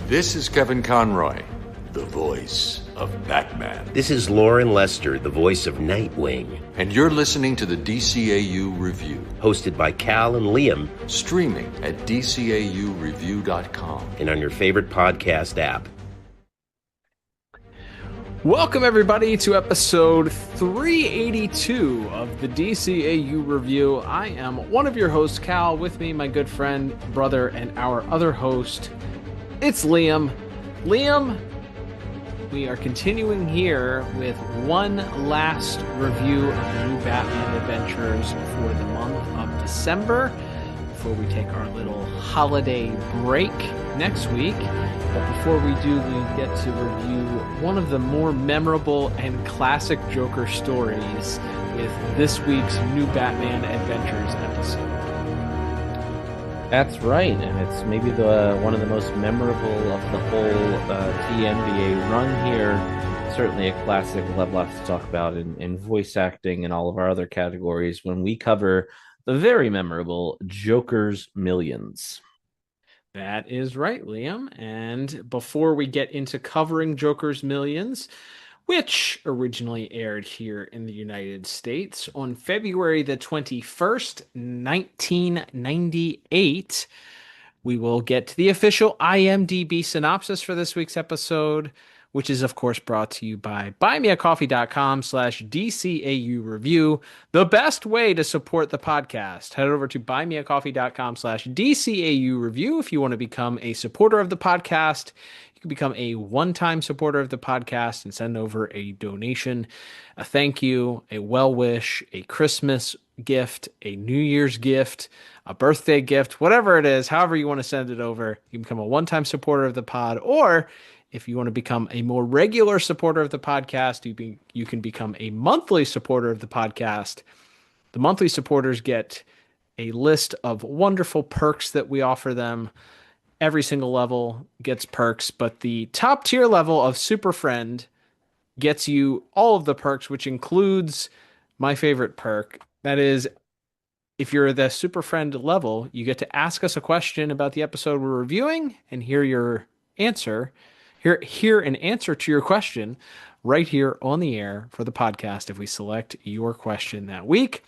This is Kevin Conroy, the voice of Batman. This is Lauren Lester, the voice of Nightwing. And you're listening to the DCAU Review. Hosted by Cal and Liam. Streaming at DCAUreview.com. And on your favorite podcast app. Welcome, everybody, to episode 382 of the DCAU Review. I am one of your hosts, Cal. With me, my good friend, brother, and our other host, it's Liam. Liam, we are continuing here with one last review of the new Batman adventures for the month of December before we take our little holiday break next week. But before we do, we get to review one of the more memorable and classic Joker stories with this week's new Batman Adventures episode. That's right, and it's maybe one of the most memorable of the whole TNBA run here. Certainly a classic. We'll have lots to talk about in voice acting and all of our other categories when we cover the very memorable Joker's Millions. That is right, Liam. And before we get into covering Joker's Millions, which originally aired here in the United States on February the 21st, 1998, we will get to the official IMDb synopsis for this week's episode, which is, of course, brought to you by buymeacoffee.com/DCAU review, the best way to support the podcast. Head over to buymeacoffee.com/DCAU review if you want to become a supporter of the podcast. You can become a one-time supporter of the podcast and send over a donation, a thank you, a well wish, a Christmas gift, a New Year's gift, a birthday gift, whatever it is, however you want to send it over. You can become a one-time supporter of the pod, or if you want to become a more regular supporter of the podcast, you can become a monthly supporter of the podcast. The monthly supporters get a list of wonderful perks that we offer them. Every single level gets perks, but the top tier level of Super Friend gets you all of the perks, which includes my favorite perk. That is, if you're the Super Friend level, you get to ask us a question about the episode we're reviewing and hear your answer. Hear an answer to your question right here on the air for the podcast if we select your question that week.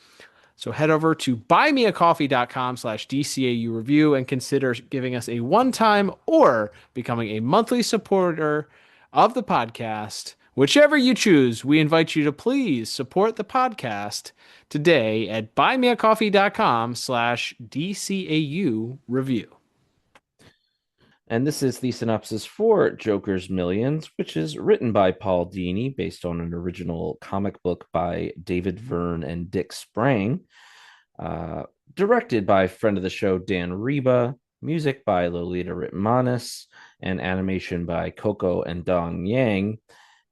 So head over to buymeacoffee.com/DCAU review and consider giving us a one-time or becoming a monthly supporter of the podcast. Whichever you choose, we invite you to please support the podcast today at buymeacoffee.com/DCAU review. And this is the synopsis for Joker's Millions, which is written by Paul Dini, based on an original comic book by David Verne and Dick Sprang, directed by friend of the show Dan Reba, music by Lolita Ritmanis, and animation by Coco and Dong Yang.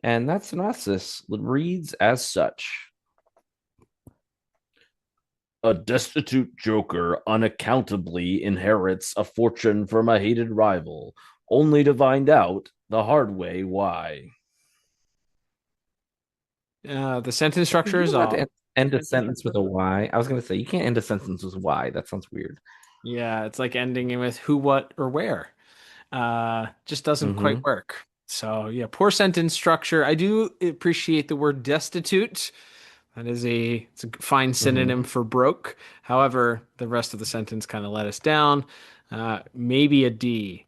And that synopsis reads as such. A destitute Joker unaccountably inherits a fortune from a hated rival, only to find out the hard way why. The sentence structure is off. End a sentence with a Y. I was going to say, you can't end a sentence with Y. That sounds weird. Yeah, it's like ending it with who, what, or where. Just doesn't quite work. So, yeah, poor sentence structure. I do appreciate the word destitute. That is it's a fine synonym for broke. However, the rest of the sentence kind of let us down. Maybe a D.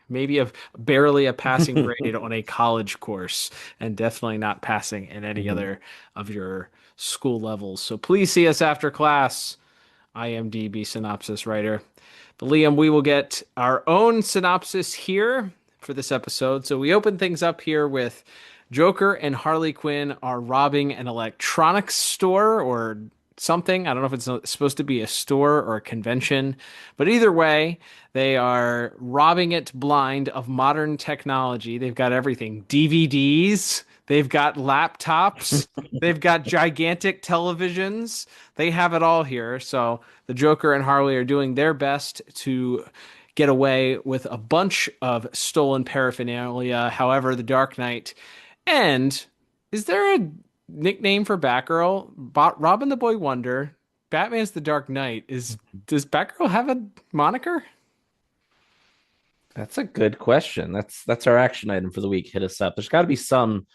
Maybe barely a passing grade on a college course, and definitely not passing in any other of your school levels. So please see us after class, IMDb synopsis writer. But Liam, we will get our own synopsis here for this episode. So we open things up here with Joker and Harley Quinn are robbing an electronics store or something. I don't know if it's supposed to be a store or a convention, but either way, they are robbing it blind of modern technology. They've got everything: DVDs, they've got laptops, they've got gigantic televisions. They have it all here. So the Joker and Harley are doing their best to get away with a bunch of stolen paraphernalia. However, the Dark Knight, and is there a nickname for Batgirl? Robin the Boy Wonder, Batman's the Dark Knight. Does Batgirl have a moniker? That's a good question. That's our action item for the week. Hit us up. There's got to be some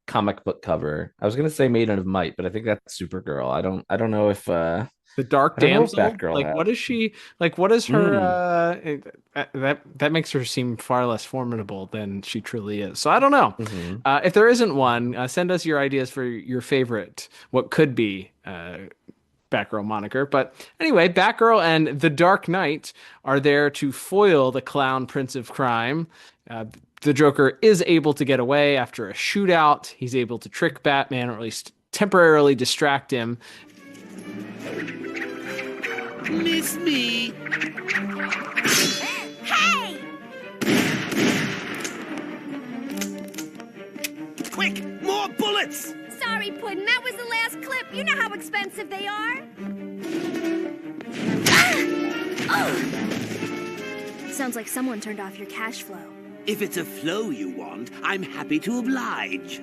comic book cover. I was gonna say Maiden of Might, but I think that's Supergirl. I don't know if The Dark I don't know if Damsel? Batgirl Like, has. what is she? Like, what is her? Mm, That makes her seem far less formidable than she truly is. So I don't know. hmm If there isn't one, send us your ideas for your favorite. What could be Batgirl moniker? But anyway, Batgirl and the Dark Knight are there to foil the clown Prince of Crime. The Joker is able to get away after a shootout. He's able to trick Batman, or at least temporarily distract him. Miss me. Hey! Quick, more bullets. Sorry, Puddin', that was the last clip. You know how expensive they are. Sounds like someone turned off your cash flow. If it's a flow you want, I'm happy to oblige.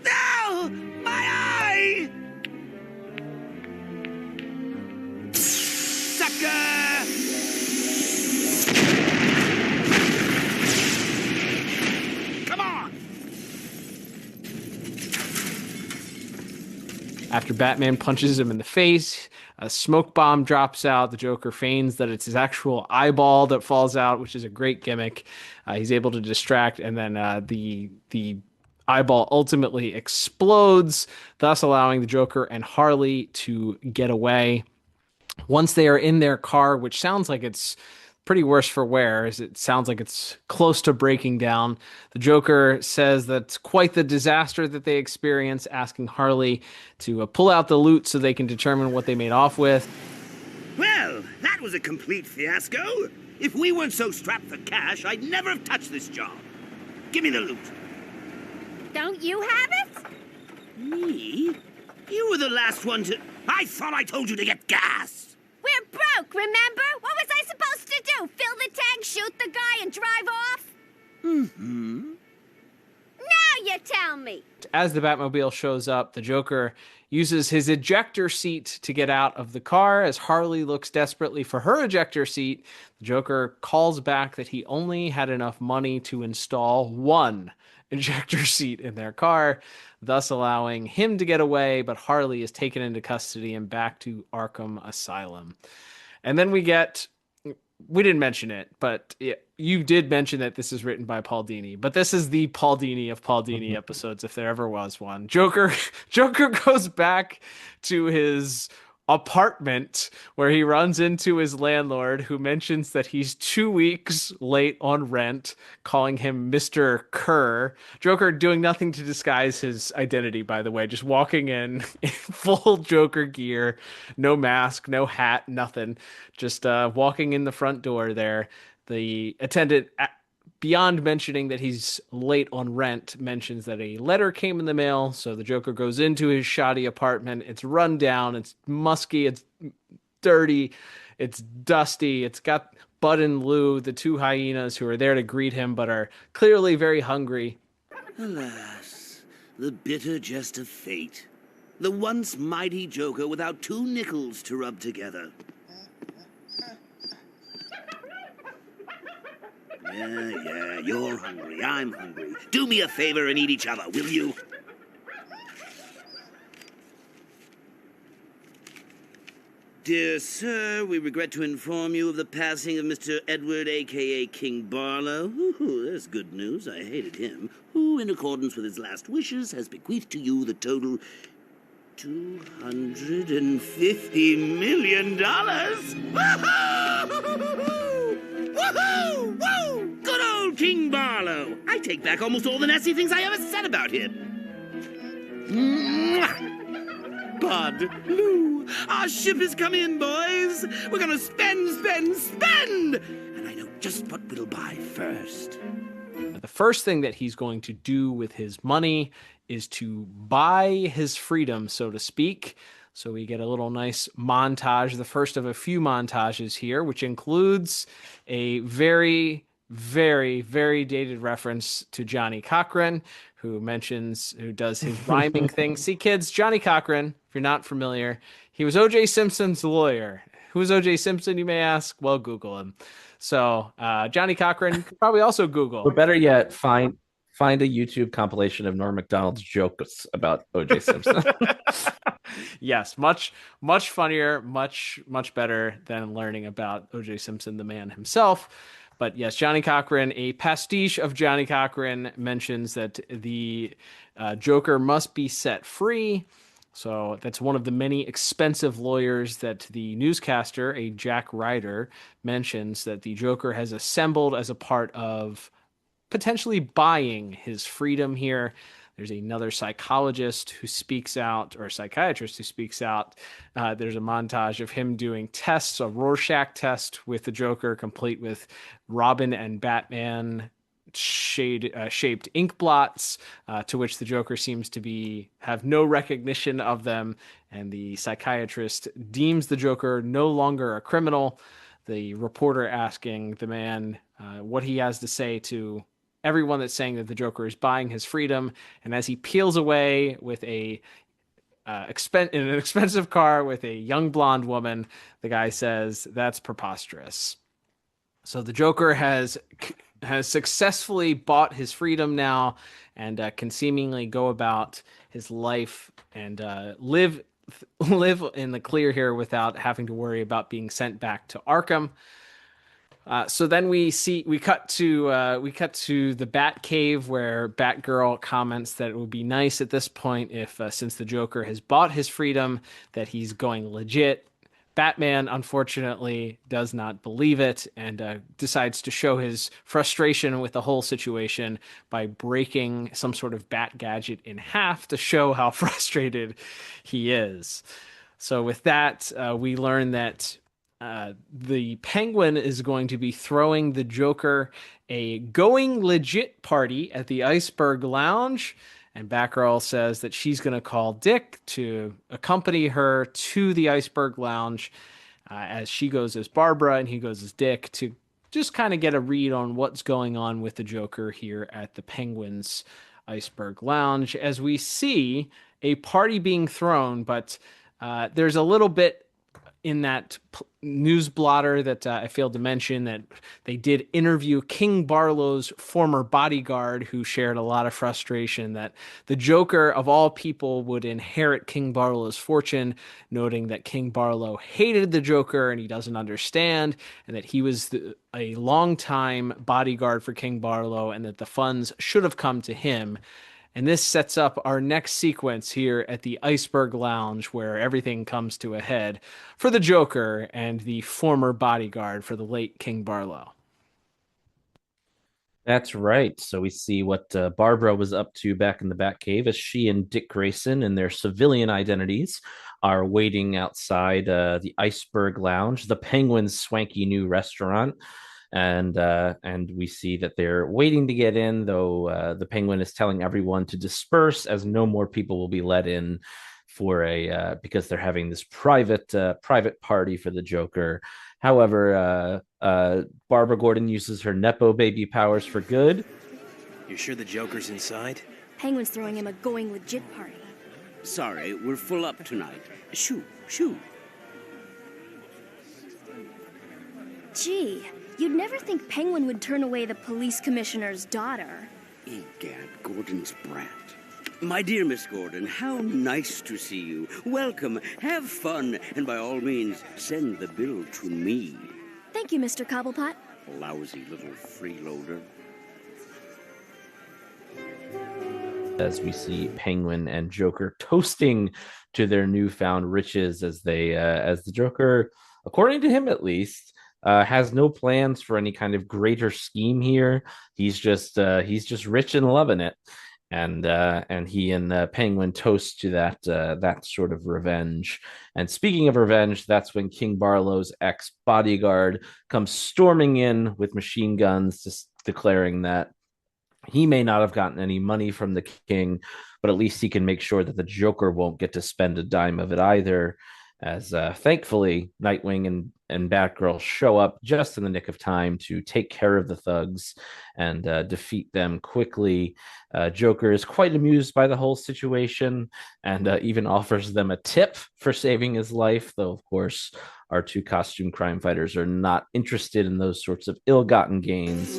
Ow! My eye! Sucker! Come on! After Batman punches him in the face, a smoke bomb drops out. The Joker feigns that it's his actual eyeball that falls out, which is a great gimmick. He's able to distract, and then the eyeball ultimately explodes, thus allowing the Joker and Harley to get away. Once they are in their car, which sounds like it's pretty worse for wear, as it sounds like it's close to breaking down, the Joker says that's quite the disaster that they experience, asking Harley to pull out the loot so they can determine what they made off with. Well, that was a complete fiasco. If we weren't so strapped for cash, I'd never have touched this job. Give me the loot. Don't you have it? Me? You were the last one to... I thought I told you to get gas! We're broke, remember? What was I supposed to do? Fill the tank, shoot the guy, and drive off? Mm-hmm. Now you tell me. As the Batmobile shows up, the Joker uses his ejector seat to get out of the car. As Harley looks desperately for her ejector seat, the Joker calls back that he only had enough money to install one ejector seat in their car, thus allowing him to get away, but Harley is taken into custody and back to Arkham Asylum. And then we didn't mention it, but you did mention that this is written by Paul Dini, but this is the Paul Dini of Paul Dini episodes, if there ever was one. Joker goes back to his apartment where he runs into his landlord, who mentions that he's 2 weeks late on rent, calling him Mr. Kerr. Joker doing nothing to disguise his identity, by the way, just walking in full Joker gear, no mask, no hat, nothing, just walking in the front door there. The attendant, beyond mentioning that he's late on rent, mentions that a letter came in the mail. So the Joker goes into his shoddy apartment. It's run down, it's musky, it's dirty, it's dusty. It's got Bud and Lou, the two hyenas who are there to greet him, but are clearly very hungry. Alas, the bitter jest of fate. The once mighty Joker without 2 nickels to rub together. Yeah, you're hungry, I'm hungry. Do me a favor and eat each other, will you? Dear sir, we regret to inform you of the passing of Mr. Edward, a.k.a. King Barlow. Ooh, there's good news. I hated him. Who, in accordance with his last wishes, has bequeathed to you the total $250 million. Woohoo! Woo! Good old King Barlow. I take back almost all the nasty things I ever said about him. Mwah! Bud, Lou, our ship has come in, boys. We're gonna spend! And I know just what we'll buy first. The first thing that he's going to do with his money is to buy his freedom, so to speak. So we get a little nice montage, the first of a few montages here, which includes a very very, very dated reference to Johnny Cochran, who does his rhyming thing. See, kids, Johnny Cochran, if you're not familiar, he was O.J. Simpson's lawyer. Who is O.J. Simpson, you may ask? Well, Google him. So, Johnny Cochran, you could probably also Google. Or better yet, find a YouTube compilation of Norm Macdonald's jokes about O.J. Simpson. Yes, much funnier, much better than learning about O.J. Simpson, the man himself. But yes, Johnny Cochran, a pastiche of Johnny Cochran, mentions that the Joker must be set free. So that's one of the many expensive lawyers that the newscaster, a Jack Ryder, mentions that the Joker has assembled as a part of potentially buying his freedom here. There's another psychologist who speaks out, or a psychiatrist who speaks out. There's a montage of him doing tests, a Rorschach test with the Joker, complete with Robin and Batman shaped ink blots, to which the Joker seems to have no recognition of them, and the psychiatrist deems the Joker no longer a criminal. The reporter asking the man what he has to say to everyone that's saying that the Joker is buying his freedom, and as he peels away with in an expensive car with a young blonde woman, the guy says, "That's preposterous." So the Joker has successfully bought his freedom now, and can seemingly go about his life and live in the clear here without having to worry about being sent back to Arkham. So then we cut to the Bat Cave, where Batgirl comments that it would be nice at this point if, since the Joker has bought his freedom, that he's going legit. Batman, unfortunately, does not believe it and decides to show his frustration with the whole situation by breaking some sort of bat gadget in half to show how frustrated he is. So with that, we learn that the Penguin is going to be throwing the Joker a going legit party at the Iceberg Lounge, and Batgirl says that she's going to call Dick to accompany her to the Iceberg Lounge, as she goes as Barbara and he goes as Dick, to just kind of get a read on what's going on with the Joker here at the Penguin's Iceberg Lounge, as we see a party being thrown, but there's a little bit in that news blotter that I failed to mention that they did interview King Barlow's former bodyguard, who shared a lot of frustration that the Joker, of all people, would inherit King Barlow's fortune, noting that King Barlow hated the Joker and he doesn't understand, and that he was a longtime bodyguard for King Barlow and that the funds should have come to him. And this sets up our next sequence here at the Iceberg Lounge, where everything comes to a head for the Joker and the former bodyguard for the late King Barlow. That's right. So we see what Barbara was up to back in the Batcave, as she and Dick Grayson, in their civilian identities, are waiting outside the Iceberg Lounge, the Penguin's swanky new restaurant. And we see that they're waiting to get in, though the Penguin is telling everyone to disperse, as no more people will be let in for because they're having this private party for the Joker. However, Barbara Gordon uses her Nepo baby powers for good. You sure the Joker's inside? Penguin's throwing him a going legit party. Sorry, we're full up tonight. Shoo, shoo. Gee, you'd never think Penguin would turn away the police commissioner's daughter. Egad, Gordon's brat. My dear Miss Gordon, how nice to see you. Welcome, have fun, and by all means, send the bill to me. Thank you, Mr. Cobblepot. Lousy little freeloader. As we see Penguin and Joker toasting to their newfound riches, as the Joker, according to him at least, has no plans for any kind of greater scheme here. He's just rich and loving it, and he and Penguin toast to that sort of revenge. And speaking of revenge, that's when King Barlow's ex-bodyguard comes storming in with machine guns, just declaring that he may not have gotten any money from the king, but at least he can make sure that the Joker won't get to spend a dime of it either. as thankfully Nightwing and Batgirl show up just in the nick of time to take care of the thugs and defeat them quickly. Joker is quite amused by the whole situation and even offers them a tip for saving his life, though, of course, our two costume crime fighters are not interested in those sorts of ill-gotten gains.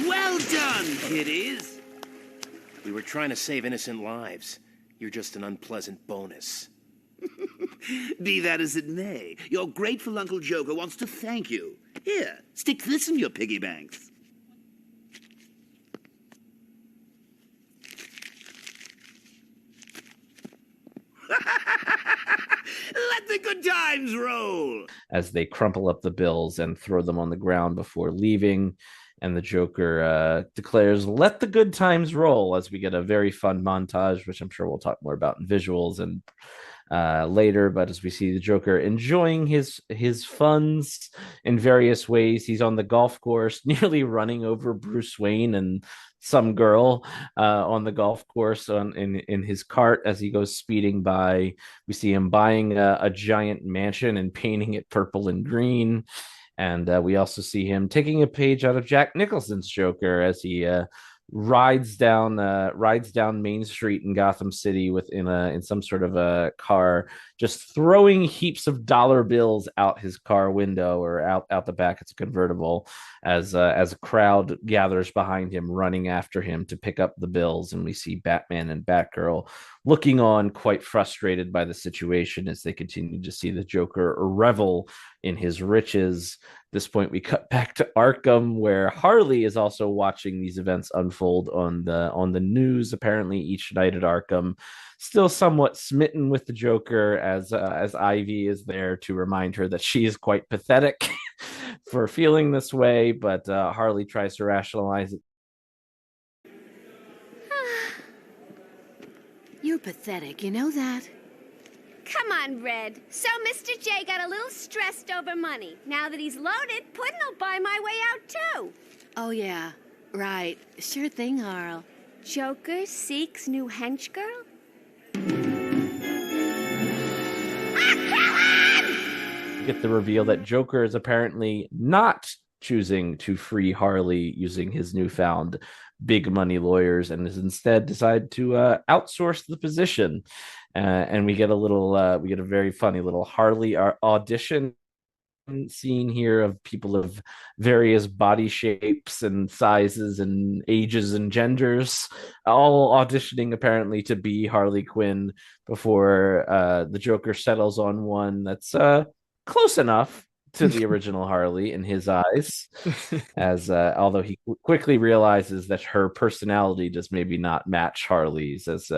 Well done, kiddies. We were trying to save innocent lives. You're just an unpleasant bonus. Be that as it may, your grateful Uncle Joker wants to thank you. Here, stick this in your piggy banks. Let the good times roll! As they crumple up the bills and throw them on the ground before leaving. And the Joker declares, "Let the good times roll," as we get a very fun montage, which I'm sure we'll talk more about in visuals and later. But as we see the Joker enjoying his funds in various ways, he's on the golf course, nearly running over Bruce Wayne and some girl on the golf course in his cart as he goes speeding by. We see him buying a giant mansion and painting it purple and green. And we also see him taking a page out of Jack Nicholson's Joker as he rides down Main Street in Gotham City in some sort of a car, just throwing heaps of dollar bills out his car window or out the back. It's a convertible, as a crowd gathers behind him, running after him to pick up the bills. And we see Batman and Batgirl looking on, quite frustrated by the situation as they continue to see the Joker revel in his riches. At this point, we cut back to Arkham, where Harley is also watching these events unfold on the news, apparently each night at Arkham, still somewhat smitten with the Joker, as Ivy is there to remind her that she is quite pathetic for feeling this way. But Harley tries to rationalize it. You're pathetic, you know that? Come on, Red. So Mr. J got a little stressed over money. Now that he's loaded, Puddin' will buy my way out, too. Oh, yeah. Right. Sure thing, Harl. Joker seeks new hench girl? Get the reveal that Joker is apparently not choosing to free Harley using his newfound big money lawyers, and has instead decided to outsource the position. And we get a very funny little Harley audition scene here of people of various body shapes and sizes and ages and genders, all auditioning apparently to be Harley Quinn before the Joker settles on one that's close enough to the original Harley in his eyes, as although he quickly realizes that her personality does maybe not match Harley's as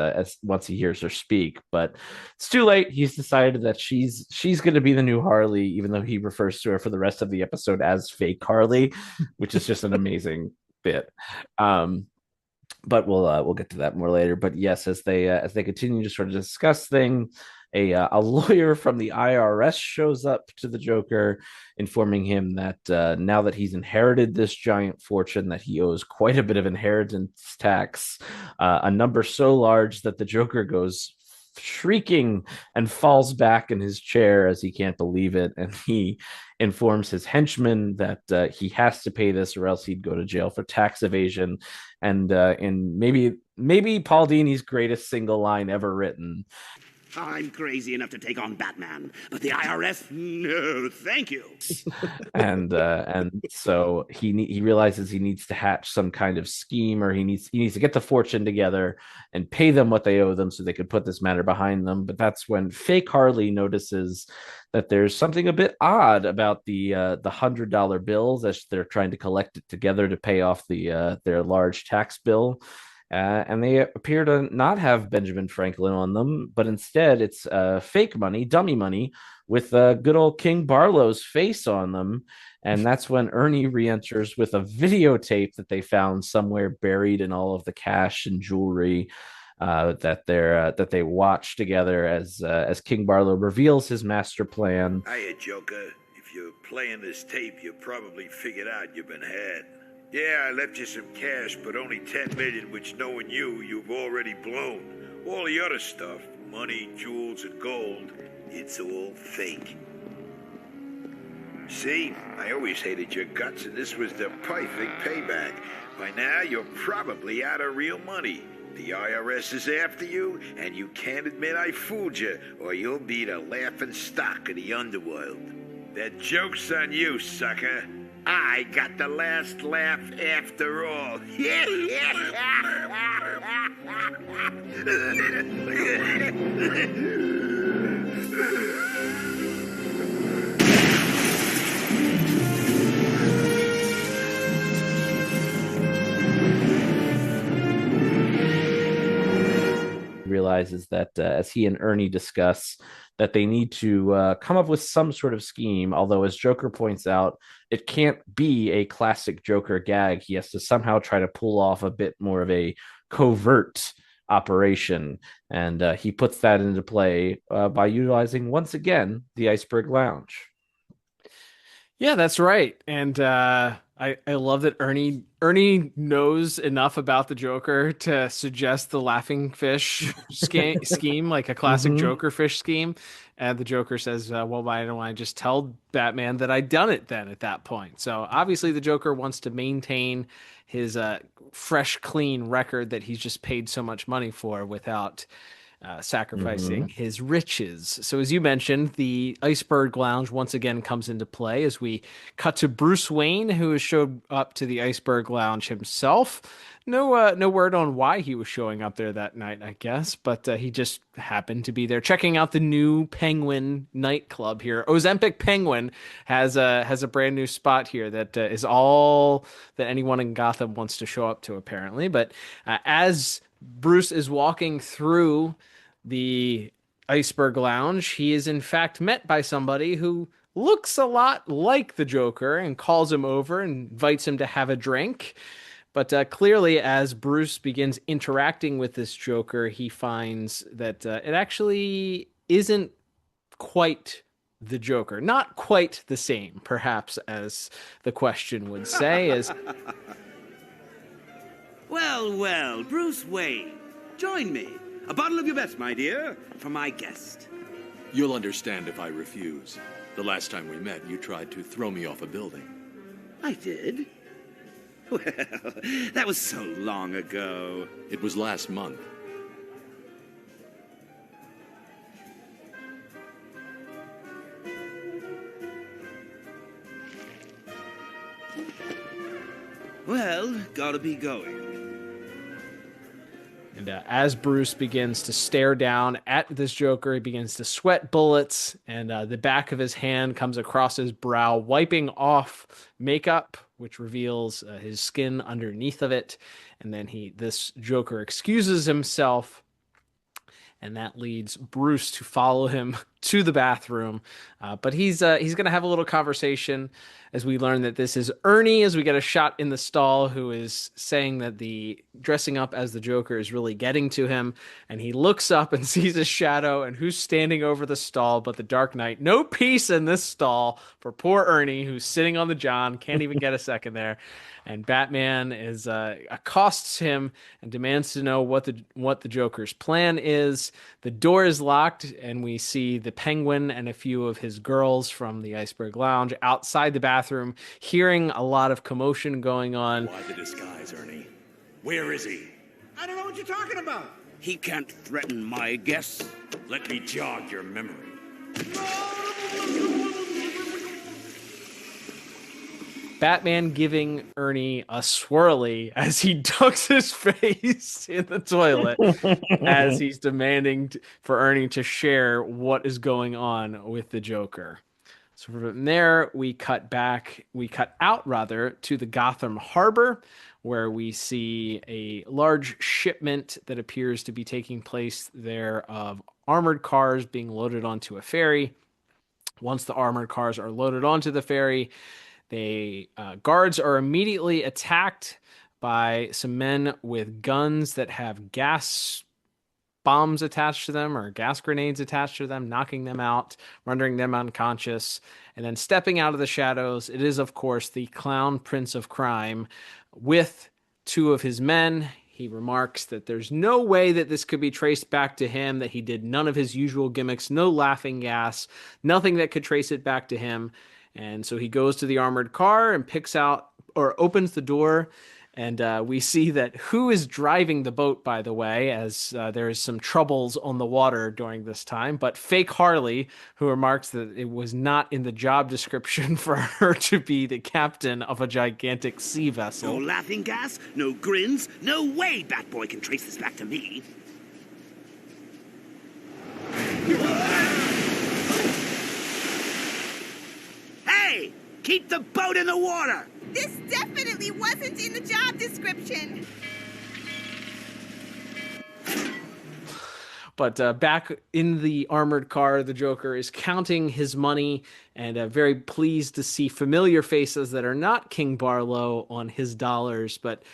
once he hears her speak. But it's too late. He's decided that she's going to be the new Harley, even though he refers to her for the rest of the episode as fake Harley, which is just an amazing bit. But we'll get to that more later. But yes, as they continue to sort of discuss things, a lawyer from the IRS shows up to the Joker, informing him that now that he's inherited this giant fortune, that he owes quite a bit of inheritance tax, a number so large that the Joker goes shrieking and falls back in his chair as he can't believe it. And he informs his henchmen that he has to pay this or else he'd go to jail for tax evasion. And in maybe Paul Dini's greatest single line ever written, I'm crazy enough to take on Batman, but the IRS, no, thank you. and so he realizes he needs to hatch some kind of scheme, or he needs to get the fortune together and pay them what they owe them so they could put this matter behind them. But that's when fake Harley notices that there's something a bit odd about the $100 bills as they're trying to collect it together to pay off their large tax bill. And they appear to not have Benjamin Franklin on them, but instead it's fake money, dummy money, with good old King Barlow's face on them. And that's when Ernie re-enters with a videotape that they found somewhere buried in all of the cash and jewelry that they watch together as King Barlow reveals his master plan. Hiya, Joker. If you're playing this tape, you probably figured out you've been had. Yeah, I left you some cash, but only 10 million, which knowing you've already blown. All the other stuff, money, jewels, and gold, it's all fake. See, I always hated your guts, and this was the perfect payback. By now, you're probably out of real money. The IRS is after you, and you can't admit I fooled you, or you'll be the laughing stock of the underworld. That joke's on you, sucker. I got the last laugh after all. Realizes that as he and Ernie discuss that they need to come up with some sort of scheme, although as Joker points out, it can't be a classic Joker gag. He has to somehow try to pull off a bit more of a covert operation, and he puts that into play by utilizing once again the Iceberg Lounge. Yeah, that's right. And I love that Ernie knows enough about the Joker to suggest the laughing fish scheme, like a classic Joker fish scheme. And the Joker says, well, why don't I just tell Batman that I'd done it then at that point? So obviously the Joker wants to maintain his fresh, clean record that he's just paid so much money for without sacrificing his riches. So as you mentioned, the Iceberg Lounge once again comes into play as we cut to Bruce Wayne, who has showed up to the Iceberg Lounge himself. No word on why he was showing up there that night, I guess, but he just happened to be there checking out the new Penguin nightclub here. Ozempic Penguin has a brand new spot here that is all that anyone in Gotham wants to show up to, apparently. But as Bruce is walking through the Iceberg Lounge, he is in fact met by somebody who looks a lot like the Joker and calls him over and invites him to have a drink. But clearly, as Bruce begins interacting with this Joker, he finds that it actually isn't quite the Joker. Not quite the same, perhaps, as the question would say. As Well, Bruce Wayne, join me. A bottle of your best, my dear, for my guest. You'll understand if I refuse. The last time we met, you tried to throw me off a building. I did? Well, that was so long ago. It was last month. Well, gotta be going. And as Bruce begins to stare down at this Joker, he begins to sweat bullets, and the back of his hand comes across his brow, wiping off makeup, which reveals his skin underneath of it. And then this Joker excuses himself, and that leads Bruce to follow him to the bathroom. But he's going to have a little conversation as we learn that this is Ernie, as we get a shot in the stall, who is saying that the dressing up as the Joker is really getting to him. And he looks up and sees a shadow, and who's standing over the stall but the Dark Knight. No peace in this stall for poor Ernie, who's sitting on the john, can't even get a second there. And Batman accosts him and demands to know what the Joker's plan is. The door is locked, and we see the Penguin and a few of his girls from the Iceberg Lounge outside the bathroom, hearing a lot of commotion going on. Why the disguise, Ernie? Where is he? I don't know what you're talking about. He can't threaten my guests. Let me jog your memory. Batman giving Ernie a swirly as he ducks his face in the toilet as he's demanding for Ernie to share what is going on with the Joker. So from there, we cut out to the Gotham Harbor, where we see a large shipment that appears to be taking place there of armored cars being loaded onto a ferry. Once the armored cars are loaded onto the ferry, the guards are immediately attacked by some men with guns that have gas bombs attached to them or gas grenades attached to them, knocking them out, rendering them unconscious. And then stepping out of the shadows, it is, of course, the clown prince of crime with two of his men. He remarks that there's no way that this could be traced back to him, that he did none of his usual gimmicks, no laughing gas, nothing that could trace it back to him. And so he goes to the armored car and picks out or opens the door. And we see that who is driving the boat, by the way, as there is some troubles on the water during this time. But fake Harley, who remarks that it was not in the job description for her to be the captain of a gigantic sea vessel. No laughing gas, no grins, no way Batboy can trace this back to me. Hey! Keep the boat in the water! This definitely wasn't in the job description. But back in the armored car, the Joker is counting his money and very pleased to see familiar faces that are not King Barlow on his dollars. But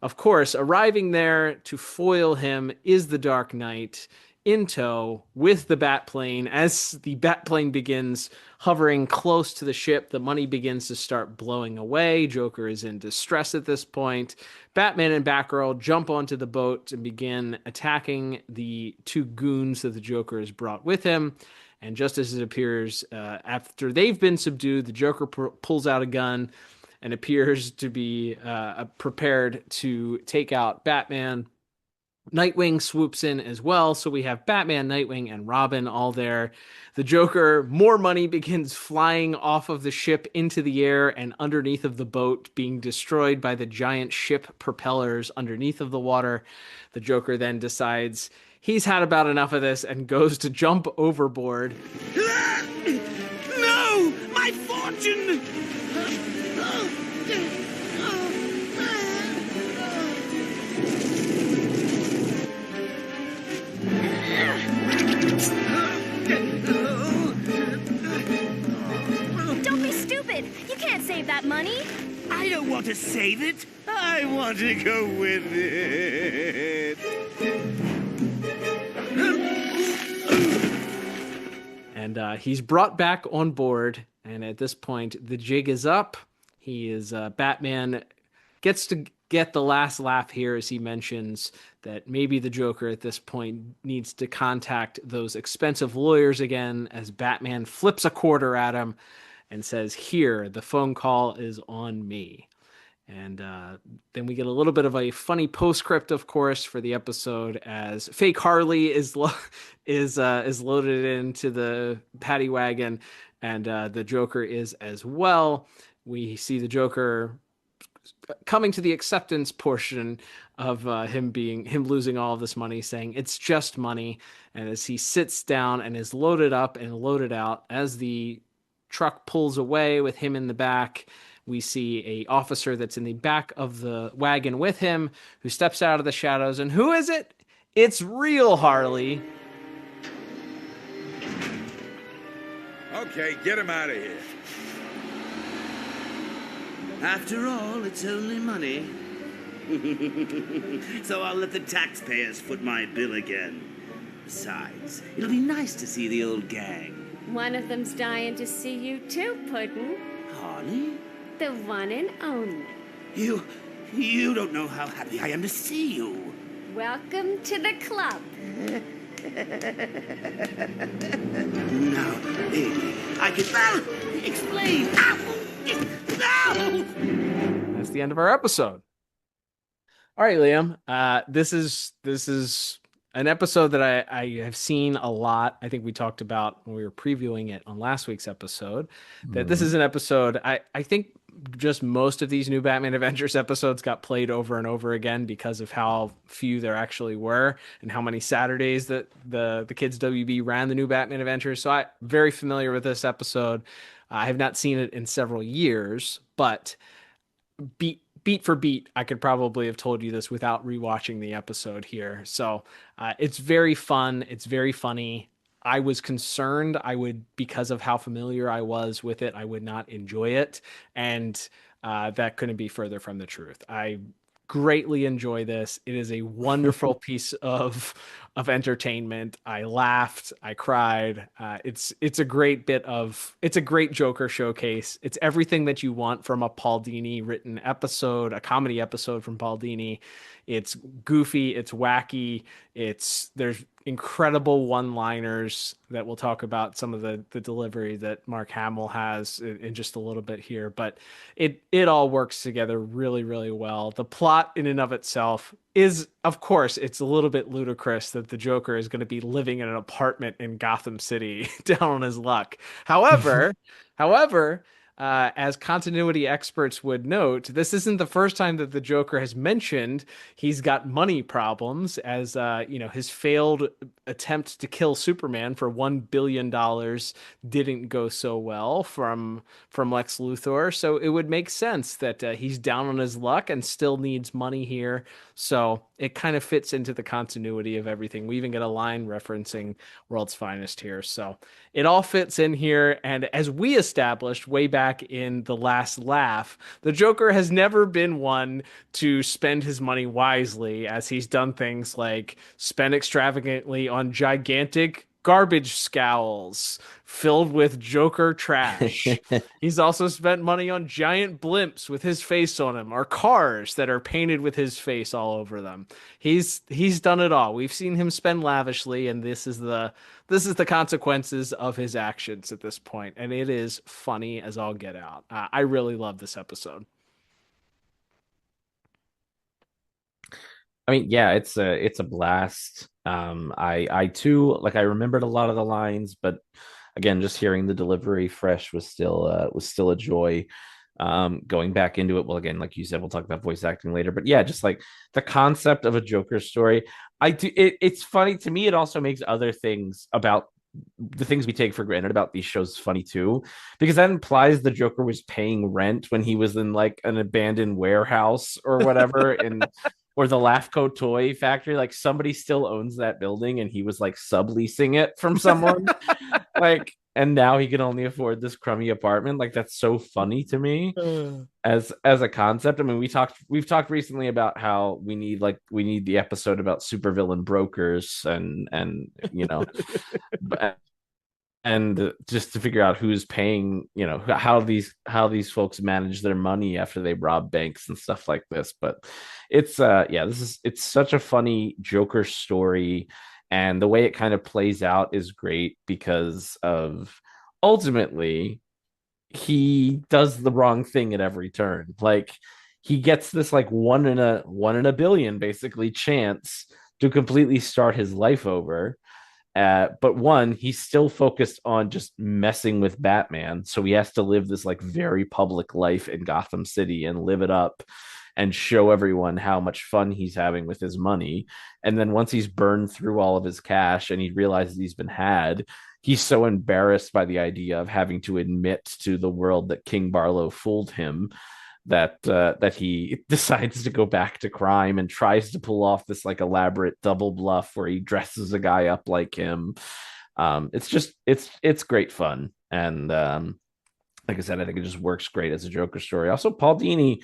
of course, arriving there to foil him is the Dark Knight in tow with the Batplane. As the Batplane begins hovering close to the ship, the money begins to start blowing away. Joker is in distress at this point. Batman and Batgirl jump onto the boat and begin attacking the two goons that the Joker has brought with him. And just as it appears, after they've been subdued, the Joker pulls out a gun and appears to be prepared to take out Batman. Nightwing swoops in as well, so we have Batman, Nightwing, and Robin all there. The Joker, more money begins flying off of the ship into the air and underneath of the boat, being destroyed by the giant ship propellers underneath of the water. The Joker then decides he's had about enough of this and goes to jump overboard. No! My fortune! Don't be stupid. You can't save that money. I don't want to save it. I want to go with it. And he's brought back on board. And at this point, the jig is up. He is Batman gets to get the last laugh here as he mentions that maybe the Joker at this point needs to contact those expensive lawyers again, as Batman flips a quarter at him and says, "Here, the phone call is on me." And then we get a little bit of a funny postscript, of course, for the episode, as fake Harley is loaded into the paddy wagon, and the Joker is as well. We see the Joker coming to the acceptance portion of him losing all of this money, saying it's just money. And as he sits down and is loaded up and loaded out, as the truck pulls away with him in the back, we see a officer that's in the back of the wagon with him, who steps out of the shadows. And who is it? It's real Harley. Okay, get him out of here. After all, it's only money. So I'll let the taxpayers foot my bill again. Besides, it'll be nice to see the old gang. One of them's dying to see you too, Puddin'. Harley? The one and only. You don't know how happy I am to see you. Welcome to the club. Now, baby, I can explain. Ow! No! That's the end of our episode. All right, Liam. This is an episode that I have seen a lot. I think we talked about when we were previewing it on last week's episode, that this is an episode I think just most of these new Batman Adventures episodes got played over and over again because of how few there actually were and how many Saturdays that the Kids WB ran the new Batman Adventures. So I'm very familiar with this episode. I have not seen it in several years, but beat for beat, I could probably have told you this without rewatching the episode here. So it's very fun. It's very funny. I was concerned because of how familiar I was with it, I would not enjoy it. And that couldn't be further from the truth. I greatly enjoy this. It is a wonderful piece of of entertainment. I laughed, I cried. It's a great it's a great Joker showcase. It's everything that you want from a Paul Dini written episode, a comedy episode from Paul Dini. It's goofy, it's wacky, there's incredible one-liners that we'll talk about some of the delivery that Mark Hamill has in just a little bit here, but it all works together really, really well. The plot in and of itself is, of course, it's a little bit ludicrous that the Joker is going to be living in an apartment in Gotham City down on his luck. However, as continuity experts would note, this isn't the first time that the Joker has mentioned he's got money problems, as his failed attempt to kill Superman for $1 billion didn't go so well from Lex Luthor. So it would make sense that he's down on his luck and still needs money here. So it kind of fits into the continuity of everything. We even get a line referencing World's Finest here. So it all fits in here. And as we established way back in The Last Laugh, the Joker has never been one to spend his money wisely, as he's done things like spend extravagantly on gigantic garbage scowls filled with Joker trash. He's also spent money on giant blimps with his face on them, or cars that are painted with his face all over them. He's done it all. We've seen him spend lavishly, and this is the consequences of his actions at this point, and it is funny as all get out. I really love this episode. I mean, yeah, it's a blast. I too, like, I remembered a lot of the lines, but again, just hearing the delivery fresh was still a joy. Going back into it, well, again, like you said, we'll talk about voice acting later, but yeah, just like the concept of a Joker story, it's funny to me. It also makes other things about the things we take for granted about these shows funny too, because that implies the Joker was paying rent when he was in like an abandoned warehouse or whatever, and or the Laughco toy factory. Like, somebody still owns that building, and he was like subleasing it from someone. Like, and now he can only afford this crummy apartment. Like, that's so funny to me as a concept. I mean, we've talked recently about how we need the episode about supervillain brokers and and just to figure out who's paying, how these folks manage their money after they rob banks and stuff like this. But it's it's such a funny Joker story, and the way it kind of plays out is great because of ultimately he does the wrong thing at every turn. Like, he gets this like one in a billion basically chance to completely start his life over. But one, he's still focused on just messing with Batman, so he has to live this like very public life in Gotham City and live it up and show everyone how much fun he's having with his money. And then once he's burned through all of his cash and he realizes he's been had, he's so embarrassed by the idea of having to admit to the world that King Barlow fooled him that he decides to go back to crime and tries to pull off this like elaborate double bluff where he dresses a guy up like him. It's great fun, and like I said, I think it just works great as a Joker story. Also, Paul Dini,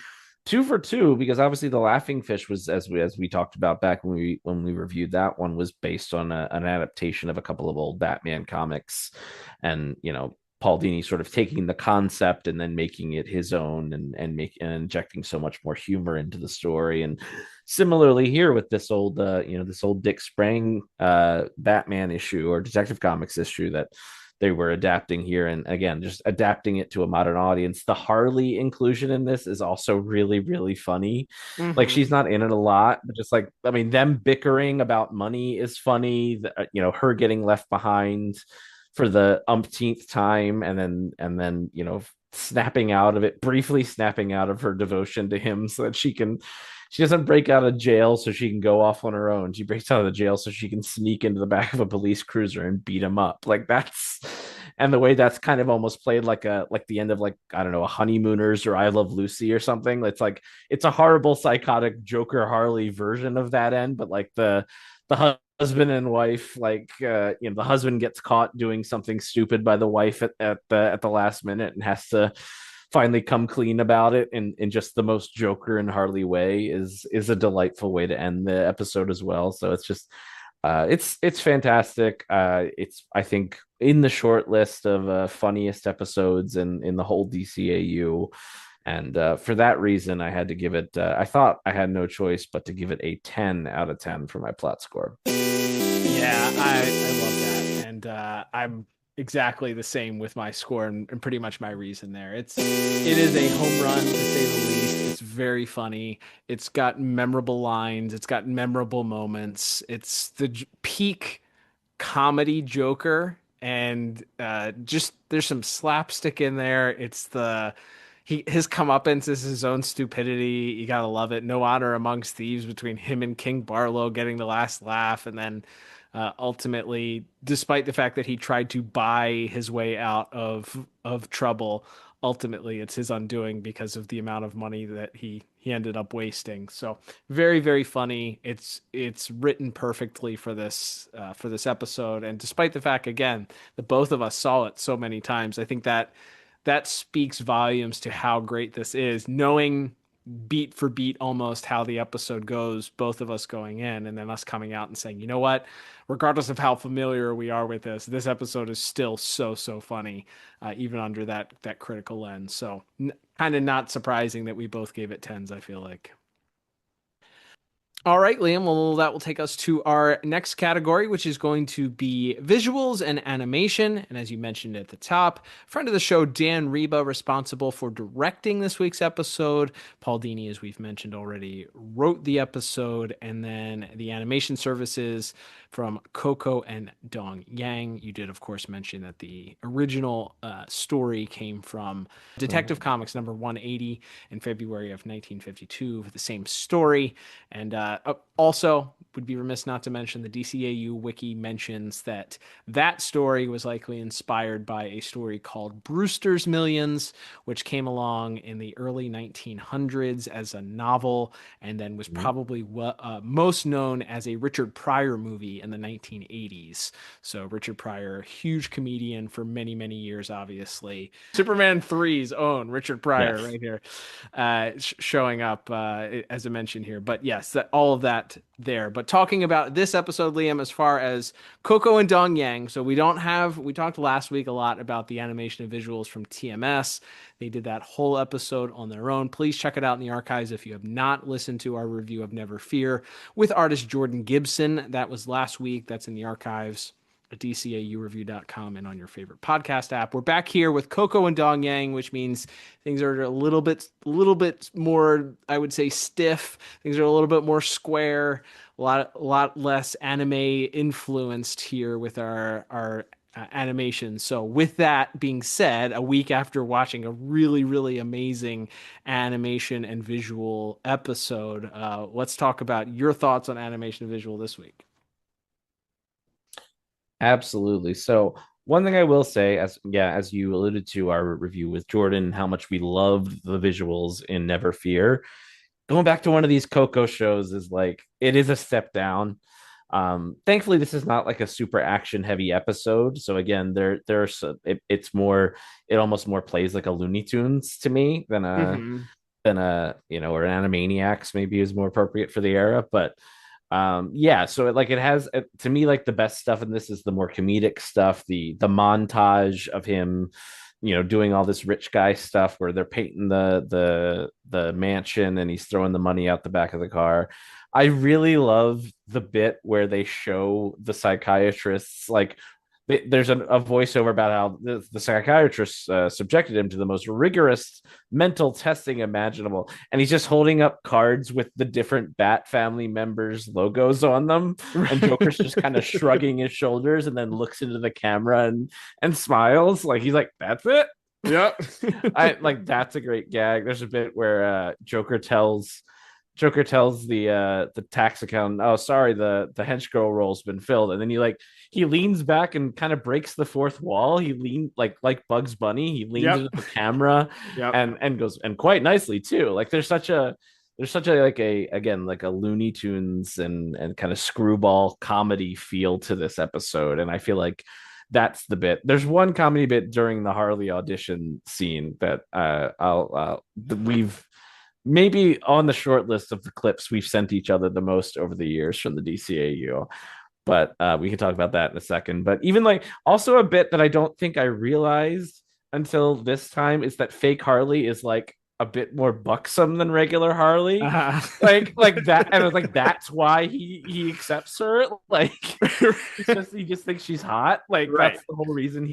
2 for 2, because obviously the Laughing Fish was, as we talked about back when we reviewed that one, was based on an adaptation of a couple of old Batman comics, and Paul Dini sort of taking the concept and then making it his own and injecting so much more humor into the story. And similarly here with this old Dick Sprang Batman issue or Detective Comics issue that they were adapting here, and again, just adapting it to a modern audience. The Harley inclusion in this is also really, really funny. Mm-hmm. Like, she's not in it a lot, but just like, I mean, them bickering about money is funny. Her getting left behind for the umpteenth time, and then briefly snapping out of her devotion to him so that she doesn't break out of jail so she can go off on her own. She breaks out of the jail so she can sneak into the back of a police cruiser and beat him up. Like, and the way that's kind of almost played like the end of, like, I don't know, a Honeymooners or I Love Lucy or something. It's like, it's a horrible psychotic Joker Harley version of that end, but like the husband and wife, like, the husband gets caught doing something stupid by the wife at the last minute and has to finally come clean about it in just the most Joker and Harley way is a delightful way to end the episode as well. So it's just, It's fantastic. It's I think in the short list of funniest episodes in the whole DCAU, and for that reason, I had to give it. I thought I had no choice but to give it a 10 out of 10 for my plot score. Yeah, I love that, and I'm exactly the same with my score and pretty much my reason there. It is a home run to say the least. It's very funny. It's got memorable lines. It's got memorable moments. It's the peak comedy Joker, and just there's some slapstick in there. It's the his comeuppance is his own stupidity. You gotta love it. No honor amongst thieves between him and King Barlow getting the last laugh, and then ultimately, despite the fact that he tried to buy his way out of trouble, ultimately it's his undoing because of the amount of money that he ended up wasting. So very, very funny. It's written perfectly for this episode, and despite the fact again that both of us saw it so many times, I think that speaks volumes to how great this is, knowing beat for beat almost how the episode goes, both of us going in and then us coming out and saying, you know what, regardless of how familiar we are with this episode is still so funny, even under that critical lens. So kind of not surprising that we both gave it 10s, I feel like. All right, Liam. Well, that will take us to our next category, which is going to be visuals and animation. And as you mentioned at the top, friend of the show, Dan Reba, responsible for directing this week's episode. Paul Dini, as we've mentioned already, wrote the episode. And then the animation services from Coco and Dong Yang. You did, of course, mention that the original story came from Detective Comics number 180 in February of 1952 for the same story. And also, would be remiss not to mention the DCAU wiki mentions that story was likely inspired by a story called Brewster's Millions, which came along in the early 1900s as a novel and then was probably most known as a Richard Pryor movie in the 1980s. So Richard Pryor, huge comedian for many, many years, obviously. Superman 3's own Richard Pryor right here showing up as I mentioned here. But yes, all of that there. But talking about this episode, Liam, as far as Coco and Dong Yang, so we talked last week a lot about the animation and visuals from TMS. They did that whole episode on their own. Please check it out in the archives if you have not listened to our review of Never Fear with artist Jordan Gibson. That was last week. That's in the archives at DCAUreview.com and on your favorite podcast app. We're back here with Coco and Dong Yang, which means things are a little bit more, I would say, stiff. Things are a little bit more square, a lot less anime influenced here with our animation. So with that being said, a week after watching a really, really amazing animation and visual episode, let's talk about your thoughts on animation and visual this week. Absolutely. So one thing I will say, as you alluded to our review with Jordan, how much we loved the visuals in Never Fear. Going back to one of these Coco shows is like it is a step down. Thankfully, this is not like a super action heavy episode. So again, it's more, it almost more plays like a Looney Tunes to me than a or an Animaniacs maybe is more appropriate for the era. But so it has to me, like the best stuff in this is the more comedic stuff, the montage of him doing all this rich guy stuff where they're painting the mansion and he's throwing the money out the back of the car. I really love the bit where they show the psychiatrists like there's a voiceover about how the psychiatrist subjected him to the most rigorous mental testing imaginable, and he's just holding up cards with the different Bat family members' logos on them, and Joker's just kind of shrugging his shoulders and then looks into the camera and smiles like he's like, "That's it." Yep. I like that's a great gag. There's a bit where Joker tells the tax accountant, "Oh, sorry, the hench girl role's been filled," and then he leans back and kind of breaks the fourth wall. He leans like Bugs Bunny. He leans into the camera and goes, and quite nicely too. Like there's such a like a Looney Tunes and kind of screwball comedy feel to this episode, and I feel like that's the bit. There's one comedy bit during the Harley audition scene that we've maybe on the short list of the clips we've sent each other the most over the years from the DCAU. but we can talk about that in a second. But even like also a bit that I don't think I realized until this time is that fake Harley is like a bit more buxom than regular Harley. Like that, and I was like, that's why he accepts her. Like he just thinks she's hot. Like Right. that's the whole reason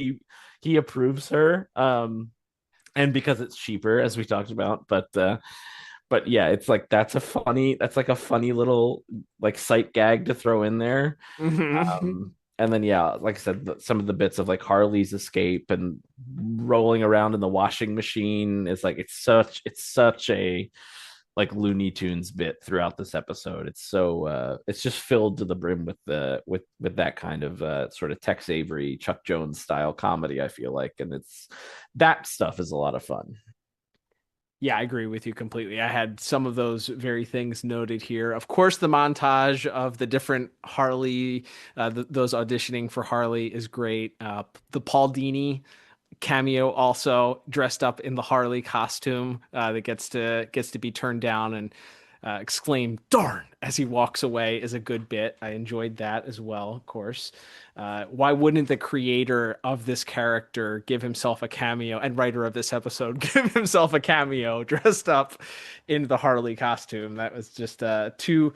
he approves her. And because it's cheaper, as we talked about. But yeah, it's like that's like a funny little like sight gag to throw in there. And then yeah, like I said, some of the bits of like Harley's escape and rolling around in the washing machine is like it's such a like Looney Tunes bit throughout this episode. It's so it's just filled to the brim with the with that kind of sort of Tex Avery, Chuck Jones style comedy, I feel like. And it's that stuff is a lot of fun. Yeah, I agree with you completely. I had some of those very things noted here. Of course, the montage of the different Harley, those auditioning for Harley is great. The Paul Dini cameo also dressed up in the Harley costume that gets to be turned down and exclaim "darn" as he walks away is a good bit. I enjoyed that as well, of course. Why wouldn't the creator of this character give himself a cameo and writer of this episode give himself a cameo dressed up in the Harley costume? That was just too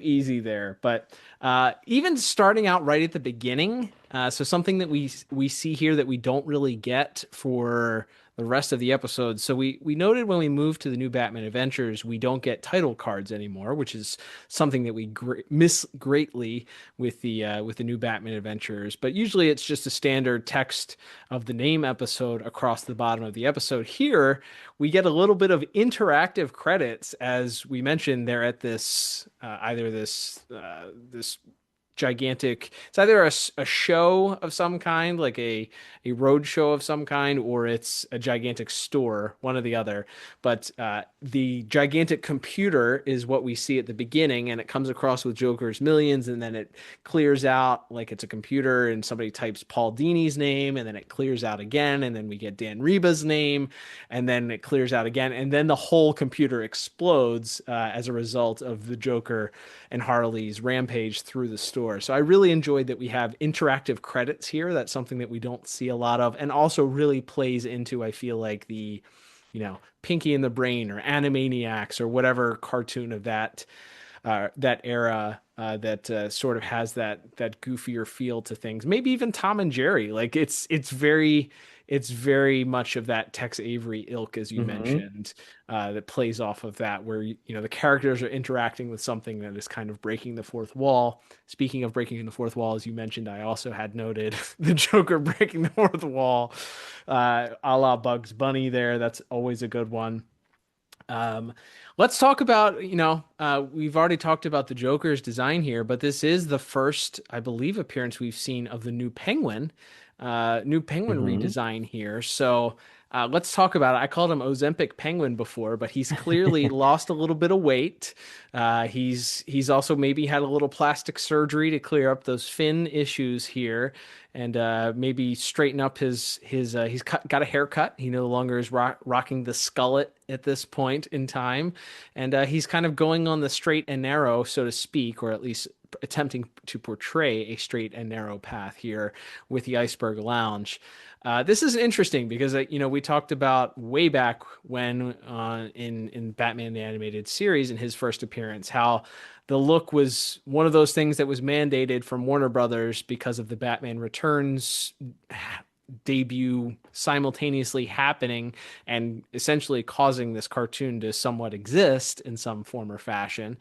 easy there. But even starting out right at the beginning, so something that we see here that we don't really get for the rest of the episode. So we noted when we moved to the new Batman Adventures, we don't get title cards anymore, which is something that we miss greatly with the new Batman Adventures. But usually it's just a standard text of the name episode across the bottom of the episode. Here we get a little bit of interactive credits, as we mentioned. They're at this either this gigantic, it's either a show of some kind, like a road show of some kind, or it's a gigantic store, one or the other. But the gigantic computer is what we see at the beginning, and it comes across with Joker's Millions, and then it clears out like it's a computer, and somebody types Paul Dini's name, and then it clears out again, and then we get Dan Reba's name, and then it clears out again, and then the whole computer explodes as a result of the Joker and Harley's rampage through the store. So I really enjoyed that we have interactive credits here. That's something that we don't see a lot of, and also really plays into, I feel like, the, Pinky and the Brain or Animaniacs or whatever cartoon of that era that sort of has that goofier feel to things. Maybe even Tom and Jerry. Like it's very much of that Tex Avery ilk, as you mentioned, that plays off of that, where the characters are interacting with something that is kind of breaking the fourth wall. Speaking of breaking the fourth wall, as you mentioned, I also had noted the Joker breaking the fourth wall, a la Bugs Bunny. There, that's always a good one. Let's talk about, we've already talked about the Joker's design here, but this is the first, I believe, appearance we've seen of the new Penguin redesign here. So let's talk about it. I called him Ozempic Penguin before, but he's clearly lost a little bit of weight. He's also maybe had a little plastic surgery to clear up those fin issues here, and maybe straighten up his he's got a haircut. He no longer is rocking the skullet at this point in time, and he's kind of going on the straight and narrow, so to speak, or at least attempting to portray a straight and narrow path here with the Iceberg Lounge. This is interesting because we talked about way back when in Batman the Animated Series, in his first appearance, how the look was one of those things that was mandated from Warner Brothers because of the Batman Returns debut simultaneously happening and essentially causing this cartoon to somewhat exist in some form or fashion,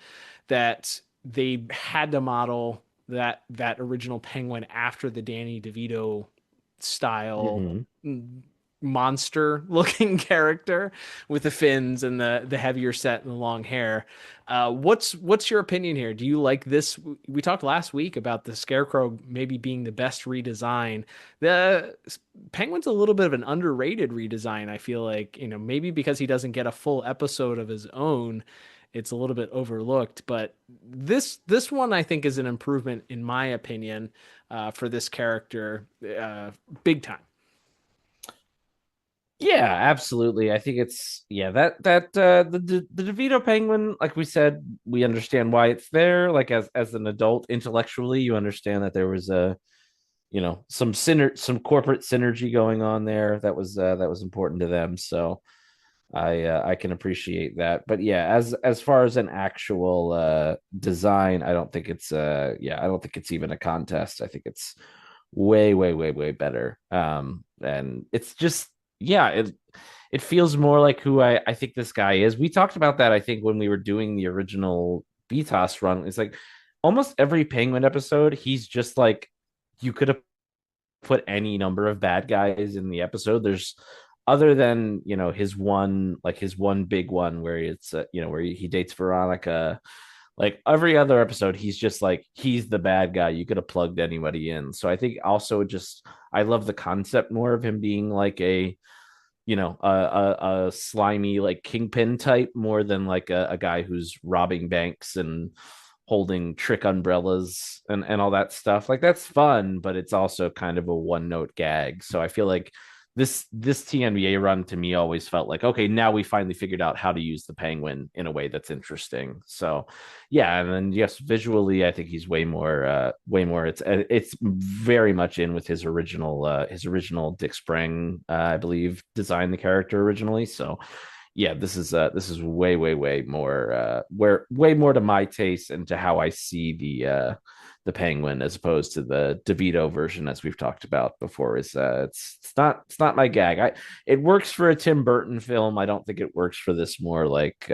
that they had to model that original Penguin after the Danny DeVito style monster looking character with the fins and the heavier set and the long hair. What's your opinion here? Do you like this? We talked last week about the Scarecrow maybe being the best redesign. The Penguin's a little bit of an underrated redesign, I feel like, maybe because he doesn't get a full episode of his own, it's a little bit overlooked. But this one I think is an improvement, in my opinion, for this character, big time. Yeah, absolutely. I think it's the DeVito Penguin, like we said, we understand why it's there. Like as an adult, intellectually, you understand that there was a some corporate synergy going on there that was important to them. So I can appreciate that. But yeah, as far as an actual design, I don't think it's I don't think it's even a contest. I think it's way better. And it's just it feels more like who I think this guy is. We talked about that, I think, when we were doing the original BTOS run. It's like almost every Penguin episode, he's just like you could have put any number of bad guys in the episode. There's other than his one big one where it's where he dates Veronica. Like every other episode, he's just like he's the bad guy. You could have plugged anybody in. So I think also just I love the concept more of him being like a slimy like kingpin type more than like a guy who's robbing banks and holding trick umbrellas and all that stuff. Like that's fun, but it's also kind of a one note gag. So I feel like this TNBA run to me always felt like, okay, now we finally figured out how to use the Penguin in a way that's interesting. So yeah, and then yes, visually I think he's way more it's very much in with his original Dick Sprang, I believe, designed the character originally. So yeah, this is way more way more to my taste and to how I see the Penguin as opposed to the DeVito version as we've talked about before. Is it's not my gag. It works for a Tim Burton film. I don't think it works for this more like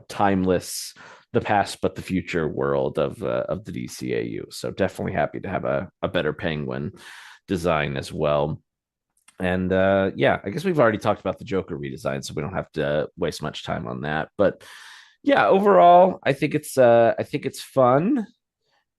timeless the past but the future world of the DCAU. So definitely happy to have a better Penguin design as well. And I guess we've already talked about the Joker redesign, so we don't have to waste much time on that. But yeah, overall, I think it's fun,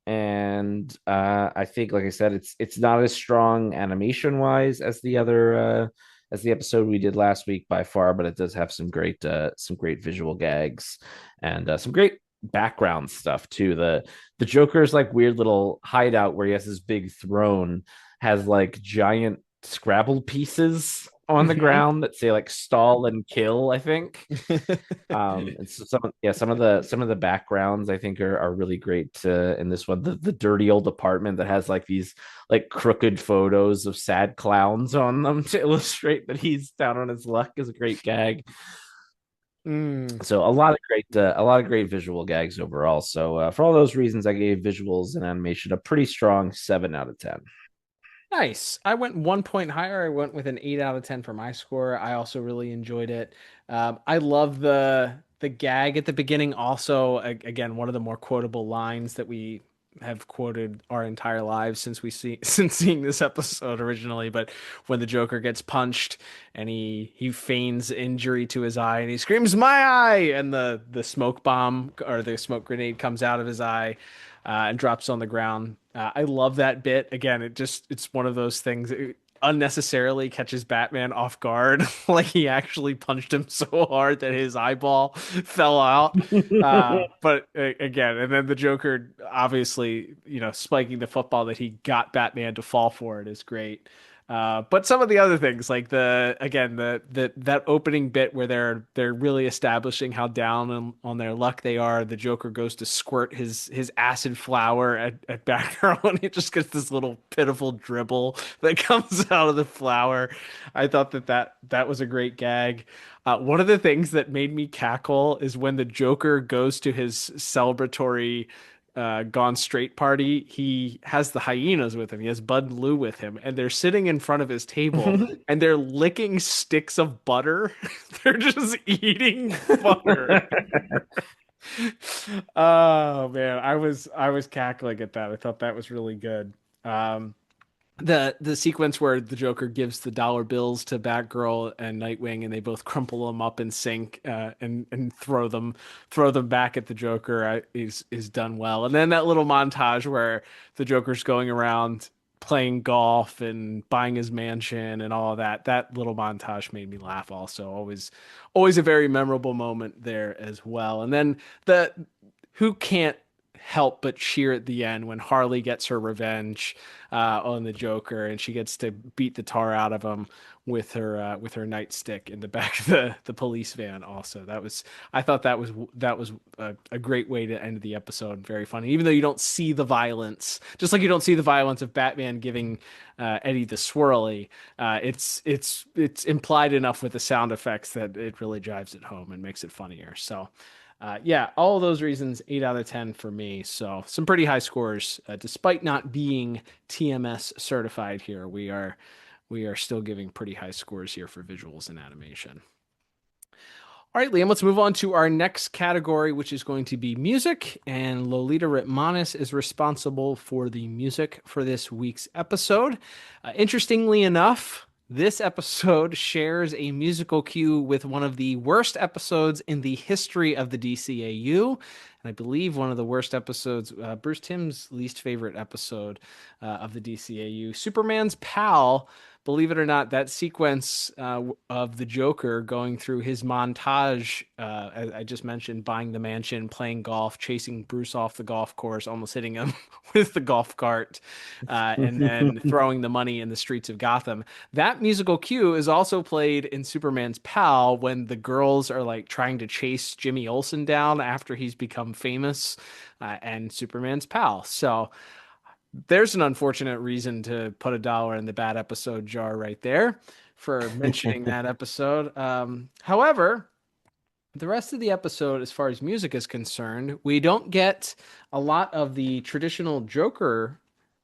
and I think, like I said, it's not as strong animation wise as the episode we did last week by far, but it does have some great visual gags and some great background stuff too. The Joker's like weird little hideout where he has this big throne has like giant Scrabble pieces on the ground that say like stall and kill, I think. And so some of the backgrounds I think are really great in this one. The dirty old apartment that has like these like crooked photos of sad clowns on them to illustrate that he's down on his luck is a great gag. So a lot of great visual gags overall. So for all those reasons, I gave visuals and animation a pretty strong 7 out of 10. Nice. I went 1 point higher. I went with an 8 out of 10 for my score. I also really enjoyed it. I love the gag at the beginning. Also, again, one of the more quotable lines that we have quoted our entire lives since we see since seeing this episode originally. But when the Joker gets punched and he feigns injury to his eye and he screams "My eye!" and the smoke bomb or the smoke grenade comes out of his eye and drops on the ground. I love that bit. Again, it's one of those things that unnecessarily catches Batman off guard. Like he actually punched him so hard that his eyeball fell out. But again, and then the Joker obviously, spiking the football that he got Batman to fall for it is great. But some of the other things, like that opening bit where they're really establishing how down on their luck they are. The Joker goes to squirt his acid flower at Batgirl, and he just gets this little pitiful dribble that comes out of the flower. I thought that was a great gag. One of the things that made me cackle is when the Joker goes to his celebratory Gone Straight party, he has the hyenas with him. He has Bud and Lou with him, and they're sitting in front of his table and they're licking sticks of butter. They're just eating butter. Oh man, I was cackling at that. I thought that was really good. The sequence where the Joker gives the dollar bills to Batgirl and Nightwing, and they both crumple them up in sync and throw them back at the Joker is done well. And then that little montage where the Joker's going around playing golf and buying his mansion and all of that little montage made me laugh. Also, always a very memorable moment there as well. And then the who can't help but cheer at the end when Harley gets her revenge on the Joker, and she gets to beat the tar out of him with her nightstick in the back of the police van. Also, I thought that was a great way to end the episode. Very funny, even though you don't see the violence, just like you don't see the violence of Batman giving Eddie the swirly. It's implied enough with the sound effects that it really drives it home and makes it funnier. So. Yeah, all of those reasons, 8 out of 10 for me. So some pretty high scores, despite not being TMS certified here. We are still giving pretty high scores here for visuals and animation. All right, Liam, let's move on to our next category, which is going to be music. And Lolita Ritmanis is responsible for the music for this week's episode. Interestingly enough, this episode shares a musical cue with one of the worst episodes in the history of the DCAU. And I believe one of the worst episodes, Bruce Timm's least favorite episode of the DCAU, Superman's Pal. Believe it or not, that sequence of the Joker going through his montage, as I just mentioned, buying the mansion, playing golf, chasing Bruce off the golf course, almost hitting him with the golf cart, and then throwing the money in the streets of Gotham. That musical cue is also played in Superman's Pal when the girls are like trying to chase Jimmy Olsen down after he's become famous, and Superman's Pal. So there's an unfortunate reason to put $1 in the bad episode jar right there for mentioning that episode. However, the rest of the episode, as far as music is concerned, we don't get a lot of the traditional Joker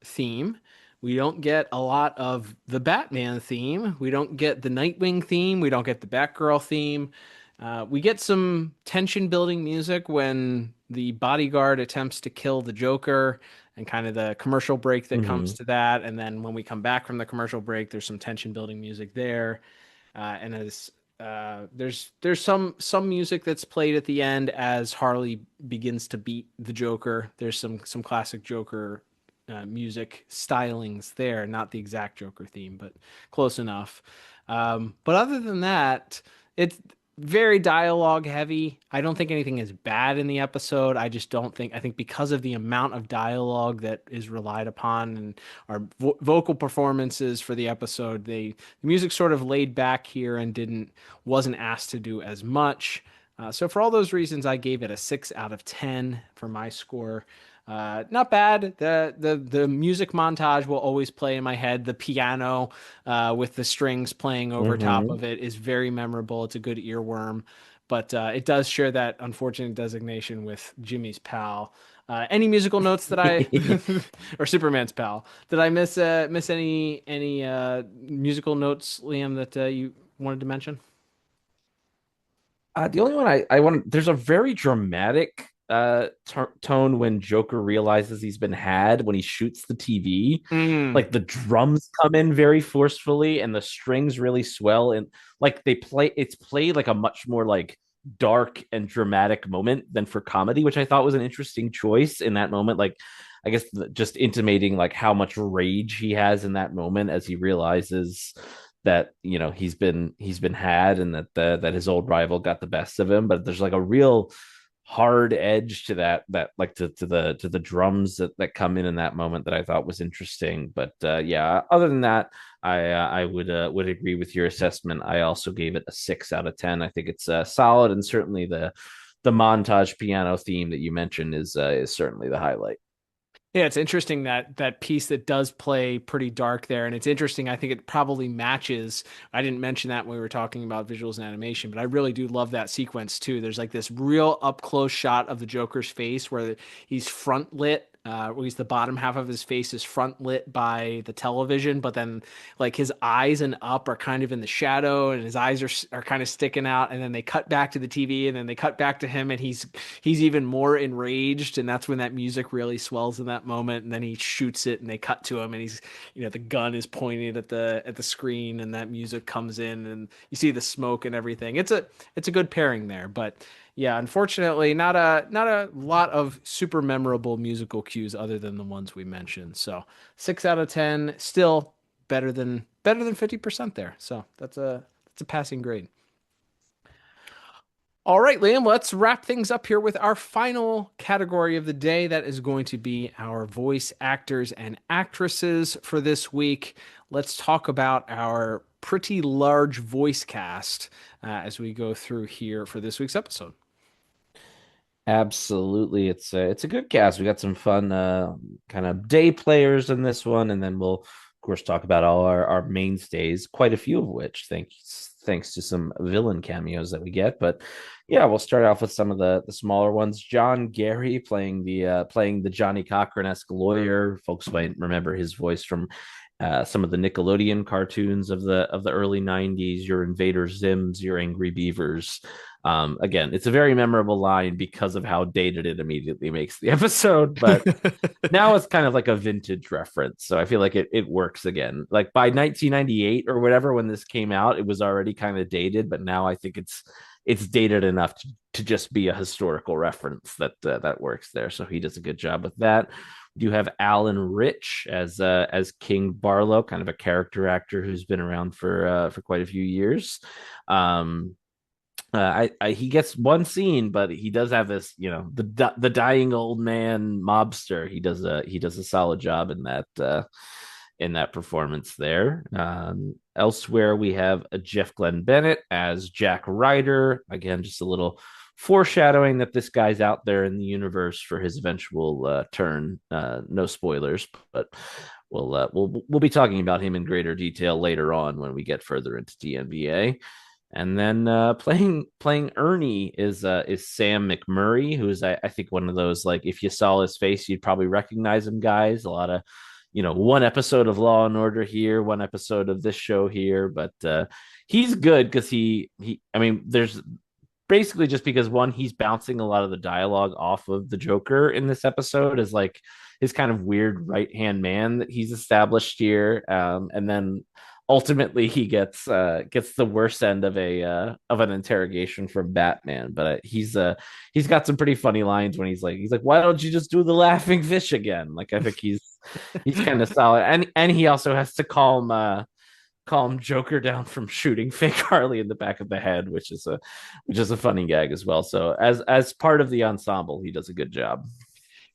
theme. We don't get a lot of the Batman theme. We don't get the Nightwing theme. We don't get the Batgirl theme. We get some tension building music when the bodyguard attempts to kill the Joker and kind of the commercial break that comes to that. And then when we come back from the commercial break, there's some tension building music there. And as there's some music that's played at the end as Harley begins to beat the Joker. There's some classic Joker music stylings there, not the exact Joker theme, but close enough. But other than that, it's very dialogue heavy. I don't think anything is bad in the episode. I think because of the amount of dialogue that is relied upon and our vocal performances for the episode, the music sort of laid back here and wasn't asked to do as much. So for all those reasons, I gave it a 6 out of 10 for my score. Not bad. The music montage will always play in my head. The piano with the strings playing over top of it is very memorable. It's a good earworm, but it does share that unfortunate designation with Jimmy's Pal. Any musical notes that I or Superman's Pal? Did I miss any musical notes, Liam, that you wanted to mention? The only one I want, there's a very dramatic tone when Joker realizes he's been had when he shoots the TV. Like the drums come in very forcefully and the strings really swell, and like it's played like a much more like dark and dramatic moment than for comedy, which I thought was an interesting choice in that moment. Like I guess just intimating like how much rage he has in that moment as he realizes that he's been had and that his old rival got the best of him. But there's like a real hard edge to that like to the drums that come in that moment that I thought was interesting. But yeah, other than that, I would agree with your assessment. I also gave it a 6 out of 10. I think it's solid, and certainly the montage piano theme that you mentioned is certainly the highlight. Yeah, it's interesting that piece that does play pretty dark there. And it's interesting. I think it probably matches. I didn't mention that when we were talking about visuals and animation, but I really do love that sequence too. There's like this real up close shot of the Joker's face where he's front lit. At least the bottom half of his face is front lit by the television, but then like his eyes and up are kind of in the shadow, and his eyes are kind of sticking out. And then they cut back to the TV, and then they cut back to him, and he's even more enraged. And that's when that music really swells in that moment. And then he shoots it, and they cut to him, and he's the gun is pointed at the screen, and that music comes in, and you see the smoke and everything. It's a good pairing there, but. Yeah, unfortunately, not a lot of super memorable musical cues other than the ones we mentioned. So 6 out of 10, still better than 50% there. So that's a passing grade. All right, Liam, let's wrap things up here with our final category of the day. That is going to be our voice actors and actresses for this week. Let's talk about our pretty large voice cast as we go through here for this week's episode. Absolutely, it's a good cast. We got some fun kind of day players in this one, and then we'll of course talk about all our mainstays, quite a few of which thanks to some villain cameos that we get. But yeah, we'll start off with some of the smaller ones. John Gary playing the Johnny Cochran-esque lawyer. Folks might remember his voice from some of the Nickelodeon cartoons of the early 90s, your Invader Zims, your Angry Beavers. Again, it's a very memorable line because of how dated it immediately makes the episode, but now it's kind of like a vintage reference. So I feel like it works again. Like by 1998 or whatever, when this came out, it was already kind of dated, but now I think it's dated enough to just be a historical reference that works there. So he does a good job with that. You have Alan Rich as King Barlow, kind of a character actor who's been around for quite a few years. He gets one scene, but he does have this, the dying old man mobster. He does a solid job in that performance there. Elsewhere, we have Jeff Glenn Bennett as Jack Ryder. Again, just a little foreshadowing that this guy's out there in the universe for his eventual turn. No spoilers, but we'll be talking about him in greater detail later on when we get further into DNVA. And then playing Ernie is Sam McMurray, who is I think one of those, like, if you saw his face, you'd probably recognize him guys. A lot of, one episode of Law and Order here, one episode of this show here, but he's good because there's basically just because he's bouncing a lot of the dialogue off of the Joker in this episode as like his kind of weird right hand man that he's established here, and then ultimately he gets the worst end of an interrogation from Batman. But he's got some pretty funny lines when he's like, why don't you just do the laughing fish again? Like, I think he's kind of solid, and he also has to calm Joker down from shooting fake Harley in the back of the head, which is a funny gag as well. So as part of the ensemble, he does a good job.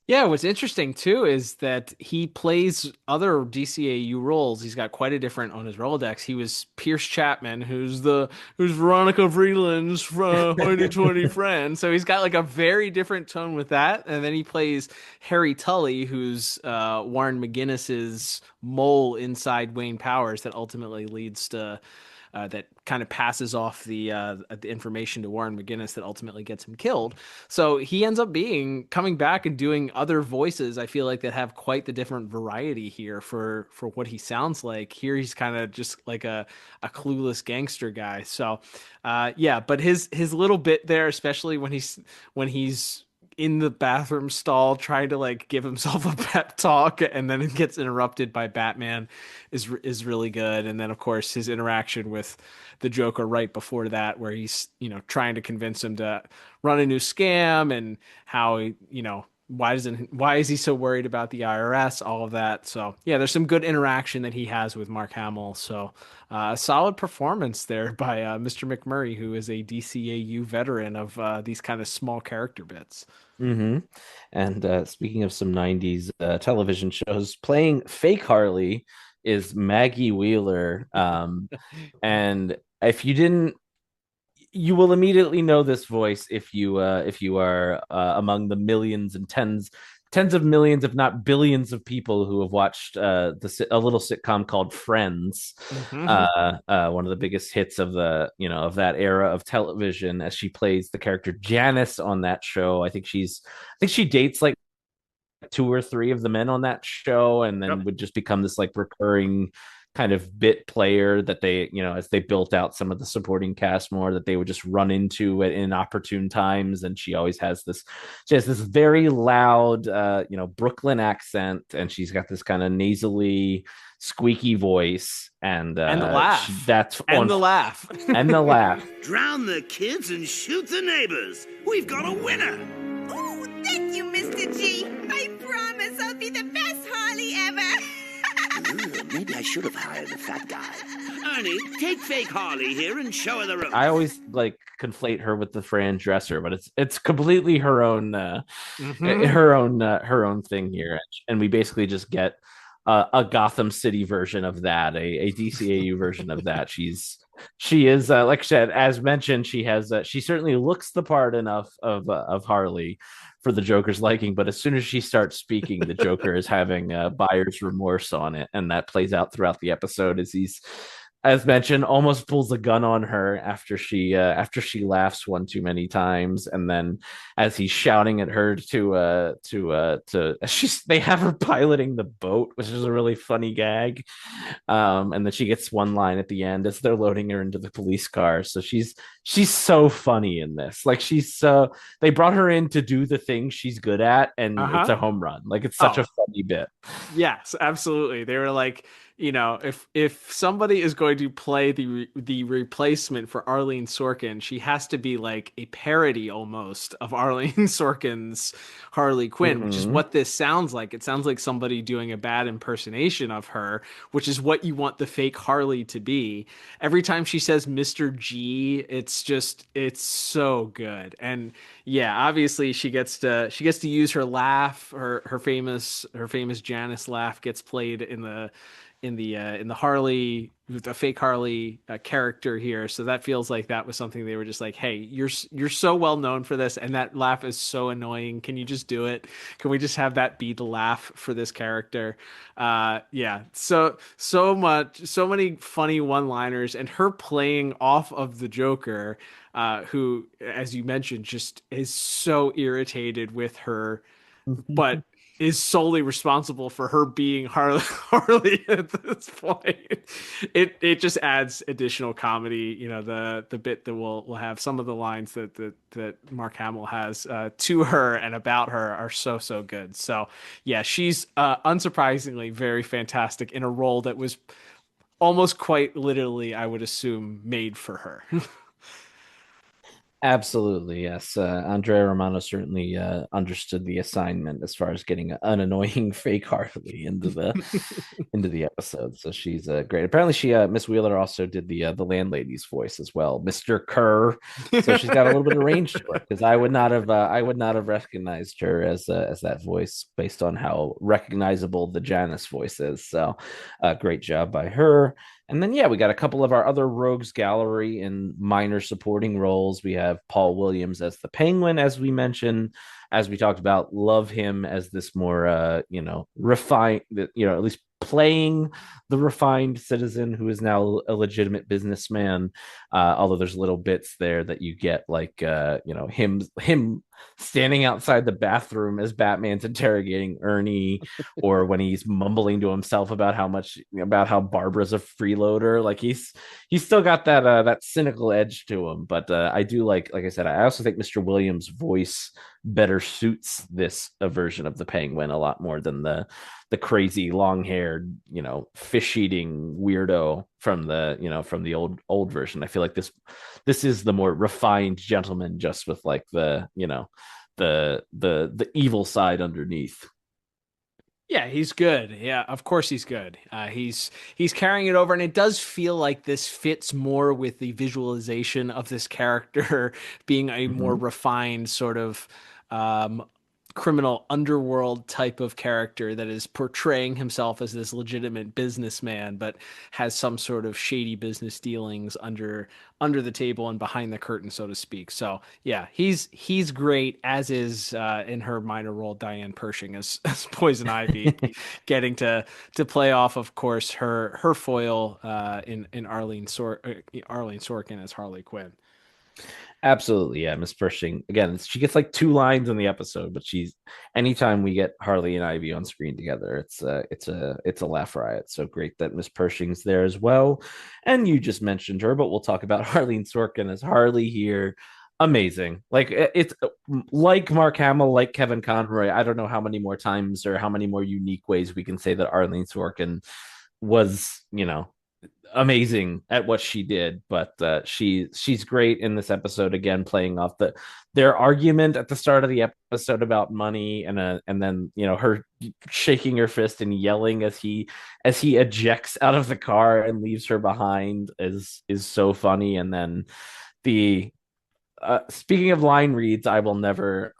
Yeah, what's interesting too is that he plays other DCAU roles. He's got quite a different on his Rolodex. He was Pierce Chapman, who's Veronica Vreeland's hoity-toity friend. So he's got like a very different tone with that. And then he plays Harry Tully, who's Warren McGinnis's mole inside Wayne Powers that ultimately leads to that kind of passes off the information to Warren McGinnis that ultimately gets him killed. So he ends up coming back and doing other voices. I feel like that have quite the different variety here for what he sounds like. Here he's kind of just like a clueless gangster guy. So yeah, but his little bit there, especially when he's in the bathroom stall trying to like give himself a pep talk and then it gets interrupted by Batman is really good. And then of course his interaction with the Joker right before that, where he's, trying to convince him to run a new scam and how, why is he so worried about the IRS, all of that. So yeah, there's some good interaction that he has with Mark Hamill. So a solid performance there by Mr. McMurray, who is a DCAU veteran of these kind of small character bits. Mm-hmm. And speaking of some 90s television shows, playing fake Harley is Maggie Wheeler. And if you didn't, you will immediately know this voice if you are among the millions and tens of millions, if not billions, of people who have watched a little sitcom called Friends, one of the biggest hits of of that era of television. As she plays the character Janice on that show, I think she dates like 2 or 3 of the men on that show, and then would just become this like recurring kind of bit player that they, as they built out some of the supporting cast more, that they would just run into at inopportune times. And she has this very loud, Brooklyn accent, and she's got this kind of nasally, squeaky voice, and the laugh. The laugh. Drown the kids and shoot the neighbors. We've got a winner. Oh, thank you, Mr. G. I promise I'll be the best Harley ever. Maybe I should have hired a fat guy. Bernie, take fake Harley here and show her the ropes. I always like conflate her with the Fran Dresser, but it's completely her own her own thing here, and we basically just get a Gotham City version of that, a DCAU version of that. She is like I said, as mentioned, she certainly looks the part enough of Harley for the Joker's liking, but as soon as she starts speaking, the Joker is having buyer's remorse on it, and that plays out throughout the episode as he's, as mentioned, almost pulls a gun on her after she laughs one too many times, and then as he's shouting at her they have her piloting the boat, which is a really funny gag, and then she gets one line at the end as they're loading her into the police car. So she's so funny in this. Like they brought her in to do the thing she's good at, and it's a home run. Like it's such a funny bit. Yes, absolutely. They were like, if somebody is going to play the replacement for Arlene Sorkin, she has to be like a parody almost of Arlene Sorkin's Harley Quinn, which is what this sounds like. It sounds like somebody doing a bad impersonation of her, which is what you want the fake Harley to be. Every time she says Mr. G, it's so good. And yeah, obviously she gets to use her laugh, her famous Janice laugh gets played in the Harley, the fake Harley character here. So that feels like that was something they were just like, hey, you're so well known for this, and that laugh is so annoying. Can you just do it? Can we just have that be the laugh for this character? Yeah. So many funny one-liners, and her playing off of the Joker, who, as you mentioned, just is so irritated with her, but is solely responsible for her being Harley at this point. It just adds additional comedy. The bit that we'll have, some of the lines that Mark Hamill has to her and about her are so good. So yeah, she's unsurprisingly very fantastic in a role that was almost quite literally, I would assume, made for her. Absolutely, yes. Andrea Romano certainly understood the assignment as far as getting an annoying fake Harley into the episode. So she's great. Apparently, Miss Wheeler also did the landlady's voice as well, Mr. Kerr. So she's got a little bit of range to her, because I would not have recognized her as that voice based on how recognizable the Janice voice is. So great job by her. And then, yeah, we got a couple of our other rogues gallery in minor supporting roles. We have Paul Williams as the Penguin, as we mentioned, as we talked about. Love him as this more, refined, at least playing the refined citizen who is now a legitimate businessman. Although there's little bits there that you get, like, him standing outside the bathroom as Batman's interrogating Ernie, or when he's mumbling to himself about how Barbara's a freeloader. Like he's still got that cynical edge to him. But I do like I said, I also think Mr. Williams' voice better suits this version of the Penguin a lot more than the crazy long-haired, fish eating weirdo from the old version. I feel like this is the more refined gentleman, just with like the evil side underneath. Yeah, he's good. Yeah, of course he's good. He's carrying it over, and it does feel like this fits more with the visualization of this character being a more refined sort of criminal underworld type of character that is portraying himself as this legitimate businessman, but has some sort of shady business dealings under the table and behind the curtain, so to speak. So yeah, he's great, as is in her minor role Diane Pershing as Poison Ivy, getting to play off, of course, her foil in Arlene Sorkin as Harley Quinn. Absolutely, yeah. Miss Pershing, again, she gets like 2 lines in the episode, but anytime we get Harley and Ivy on screen together, it's a laugh riot. So great that Miss Pershing's there as well. And you just mentioned her, but we'll talk about Harleen Sorkin as Harley here. Amazing. Like, it's like Mark Hamill, like Kevin Conroy. I don't know how many more times or how many more unique ways we can say that Arlene Sorkin was, amazing at what she did, but she's great in this episode again, playing off their argument at the start of the episode about money, and then her shaking her fist and yelling as he ejects out of the car and leaves her behind is so funny. And then the speaking of line reads, I will never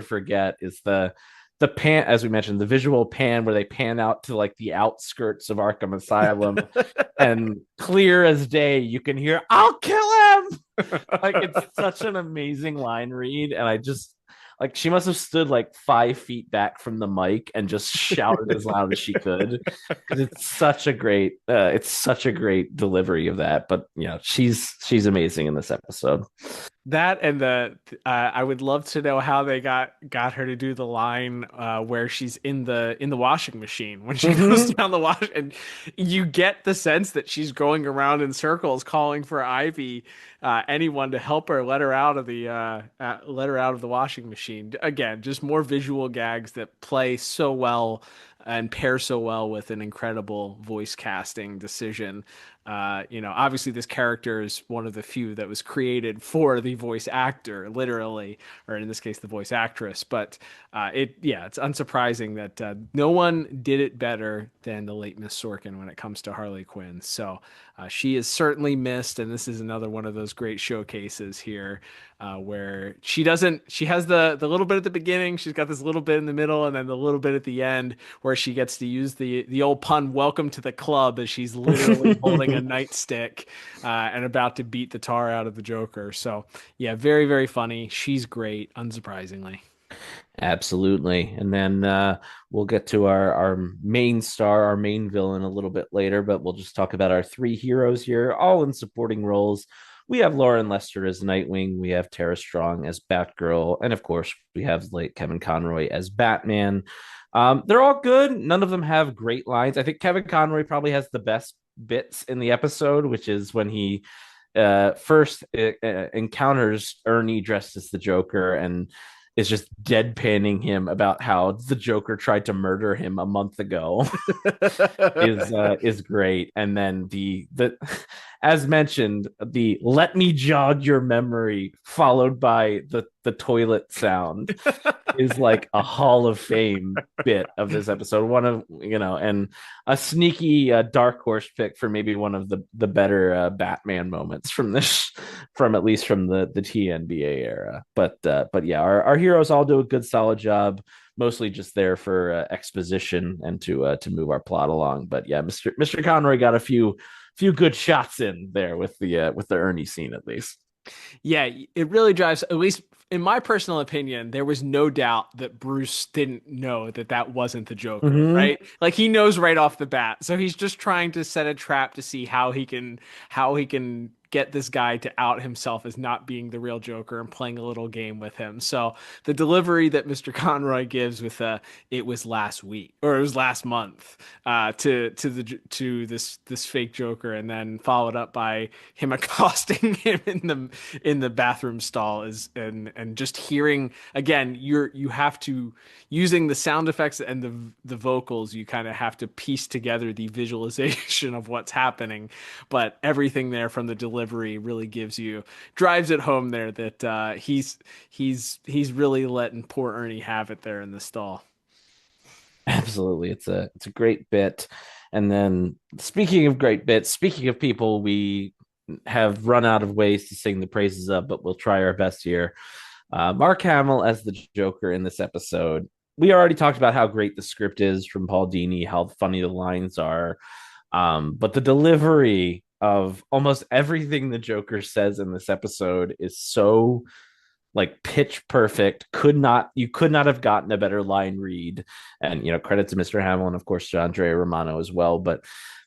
forget is the pan, as we mentioned, the visual pan where they pan out to like the outskirts of Arkham Asylum, and clear as day you can hear "I'll kill him." Like, it's such an amazing line read, and I just like, she must have stood like 5 feet back from the mic and just shouted as loud as she could, because it's such a great delivery of that. But she's amazing in this episode. That and the I would love to know how they got her to do the line where she's in the washing machine when she goes down the wash, and you get the sense that she's going around in circles calling for Ivy, anyone to help her let her out of the washing machine. Again, just more visual gags that play so well and pair so well with an incredible voice casting decision. Obviously this character is one of the few that was created for the voice actor, literally, or in this case, the voice actress. But it's unsurprising that no one did it better than the late Miss Sorkin when it comes to Harley Quinn. So she is certainly missed, and this is another one of those great showcases here, where she has the little bit at the beginning, she's got this little bit in the middle, and then the little bit at the end where she gets to use the old pun "Welcome to the club" as she's literally holding a nightstick and about to beat the tar out of the Joker. So yeah, very, very funny. She's great, unsurprisingly. Absolutely. And then we'll get to our main star, our main villain, a little bit later, but we'll just talk about our 3 heroes here, all in supporting roles. We have Lauren Lester as Nightwing, we have Tara Strong as Batgirl, and of course, we have late Kevin Conroy as Batman. They're all good. None of them have great lines. I think Kevin Conroy probably has the best bits in the episode, which is when he first encounters Ernie dressed as the Joker and is just deadpanning him about how the Joker tried to murder him a month ago is great. And then the as mentioned, the "let me jog your memory" followed by the toilet sound is like a Hall of Fame bit of this episode. One of, and a sneaky dark horse pick for maybe one of the better Batman moments from at least from the TNBA era. But yeah, our heroes all do a good solid job, mostly just there for exposition and to move our plot along. But yeah, Mr. Conroy got a few good shots in there with the Ernie scene, at least. Yeah, it really drives, at least in my personal opinion, there was no doubt that Bruce didn't know that wasn't the Joker, right? Like, he knows right off the bat. So he's just trying to set a trap to see how he can get this guy to out himself as not being the real Joker and playing a little game with him. So the delivery that Mr. Conroy gives with "it was last week" or "it was last month" to this fake Joker, and then followed up by him accosting him in the bathroom stall and just hearing again, you have to, using the sound effects and the vocals, you kind of have to piece together the visualization of what's happening, but everything there from the delivery really drives it home there that he's really letting poor Ernie have it there in the stall. Absolutely. It's a great bit. And then, speaking of great bits, speaking of people we have run out of ways to sing the praises of, but we'll try our best here. Mark Hamill as the Joker in this episode. We already talked about how great the script is from Paul Dini, how funny the lines are. But the delivery of almost everything the Joker says in this episode is so like pitch perfect. You could not have gotten a better line read. And credit to Mr. Hamill and of course Andrea Romano as well. But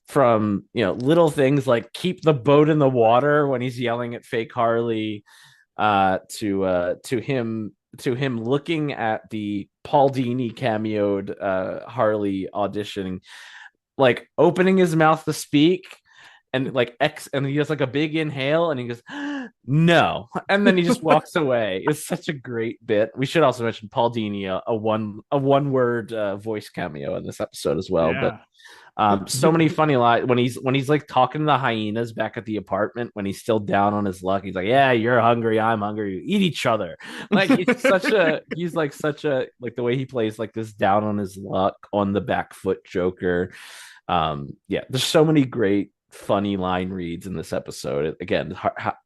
from little things like keep the boat in the water when he's yelling at fake Harley, to him looking at the Paul Dini cameoed Harley auditioning, like opening his mouth to speak and and he has like a big inhale and he goes no, and then he just walks away. It's such a great bit. We should also mention Paul Dini, a one word voice cameo in this episode as well. Yeah. So many funny lines when he's like talking to the hyenas back at the apartment when he's still down on his luck. He's like, "Yeah, you're hungry, I'm hungry. Eat each other." Like he's like such a like the way he plays like this down on his luck on the back foot Joker. Yeah, there's so many great funny line reads in this episode. Again,